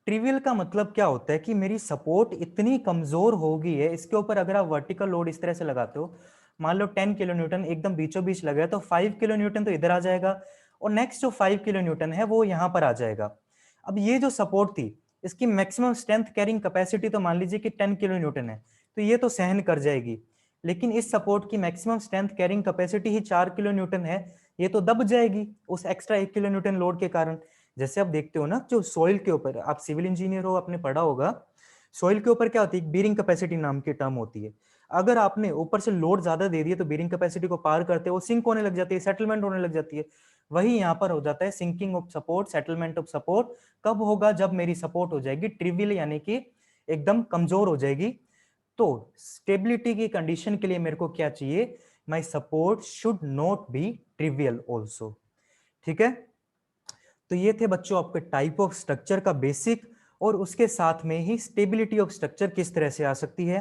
Trivial का मतलब क्या होता है कि मेरी सपोर्ट इतनी कमजोर हो गई है, इसके ऊपर अगर आप वर्टिकल लोड इस तरह से लगाते हो, मान लो 10 किलो न्यूटन एकदम बीचों बीच लगा है, तो 5 किलो न्यूटन तो इधर आ जाएगा, और नेक्स्ट जो 5 किलो न्यूटन है वो यहां पर आ जाएगा। अब ये जो सपोर्ट थी, इसकी मैक्सिमम स्ट्रेंथ कैरिंग कैपेसिटी तो मान लीजिए कि 10 किलो न्यूटन है, तो ये तो सहन कर जाएगी, लेकिन इस सपोर्ट की मैक्सिमम स्ट्रेंथ कैरिंग कैपेसिटी ही 4 किलो न्यूटन है, ये तो दब जाएगी उस एक्स्ट्रा 1 किलो न्यूटन लोड के कारण। जैसे आप देखते हो ना, जो सॉइल के ऊपर, आप सिविल इंजीनियर हो, आपने पढ़ा होगा, सॉइल के ऊपर क्या होती है, बीरिंग कैपेसिटी नाम की टर्म होती है। अगर आपने ऊपर से लोड ज्यादा दे दिया तो बीरिंग कैपेसिटी को पार करते वो सिंक होने लग जाती है, सेटलमेंट होने लग जाती है। वही यहाँ पर हो जाता है, sinking of support, settlement of support कब होगा, जब मेरी सपोर्ट हो जाएगी ट्रिवियल, यानी कि एकदम कमजोर हो जाएगी। तो स्टेबिलिटी की कंडीशन के लिए मेरे को क्या चाहिए, my support should not be trivial also. ठीक है, तो ये थे बच्चों आपके टाइप ऑफ स्ट्रक्चर का बेसिक, और उसके साथ में ही स्टेबिलिटी ऑफ स्ट्रक्चर किस तरह से आ सकती है।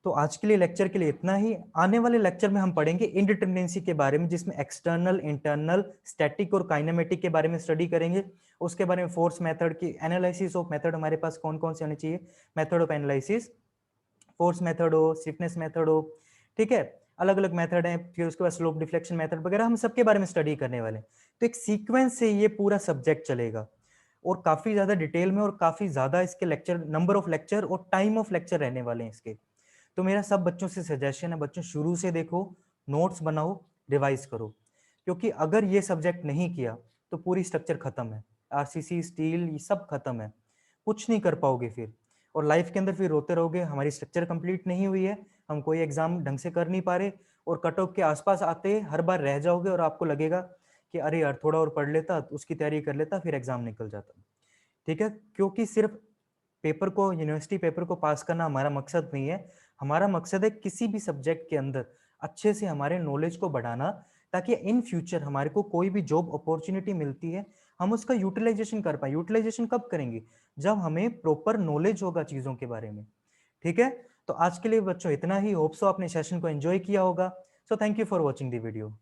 तो आज के लिए लेक्चर के लिए इतना ही। आने वाले लेक्चर में हम पढ़ेंगे इंडिटरमिनेंसी के बारे में, जिसमें एक्सटर्नल, इंटरनल, स्टैटिक और काइनेमेटिक के बारे में स्टडी करेंगे। उसके बारे में फोर्स मेथड की एनालिसिस ऑफ मेथड हमारे पास कौन कौन से होने चाहिए, method of analysis, force method हो, स्टिफनेस मेथड हो, ठीक है, अलग अलग मेथड है, फिर उसके बाद स्लोप डिफ्लेक्शन मेथड वगैरह, हम सबके बारे में स्टडी करने वाले हैं। तो एक सीक्वेंस से ये पूरा सब्जेक्ट चलेगा, और काफी ज्यादा डिटेल में, और काफी ज्यादा इसके लेक्चर, नंबर ऑफ लेक्चर और टाइम ऑफ लेक्चर रहने वाले हैं इसके। तो मेरा सब बच्चों से सजेशन है, बच्चों शुरू से देखो, नोट्स बनाओ, रिवाइज करो, क्योंकि अगर ये सब्जेक्ट नहीं किया तो पूरी स्ट्रक्चर खत्म है, आरसीसी स्टील ये सब खत्म है, कुछ नहीं कर पाओगे फिर, और लाइफ के अंदर फिर रोते रहोगे हमारी स्ट्रक्चर कंप्लीट नहीं हुई है, हम कोई एग्जाम ढंग से कर नहीं पा रहे, और कट ऑफ के आसपास आते हर बार रह जाओगे और आपको लगेगा कि अरे यार थोड़ा और पढ़ लेता, उसकी तैयारी कर लेता, फिर एग्जाम निकल जाता। ठीक है, क्योंकि सिर्फ पेपर को, यूनिवर्सिटी पेपर को पास करना हमारा मकसद नहीं है, हमारा मकसद है किसी भी सब्जेक्ट के अंदर अच्छे से हमारे नॉलेज को बढ़ाना, ताकि इन फ्यूचर हमारे को कोई भी जॉब अपॉर्चुनिटी मिलती है हम उसका यूटिलाइजेशन कर पाए। यूटिलाइजेशन कब करेंगे? जब हमें प्रॉपर नॉलेज होगा चीजों के बारे में। ठीक है, तो आज के लिए बच्चों इतना ही। होप सो आपने सेशन को एंजॉय किया होगा। So thank you for watching the video.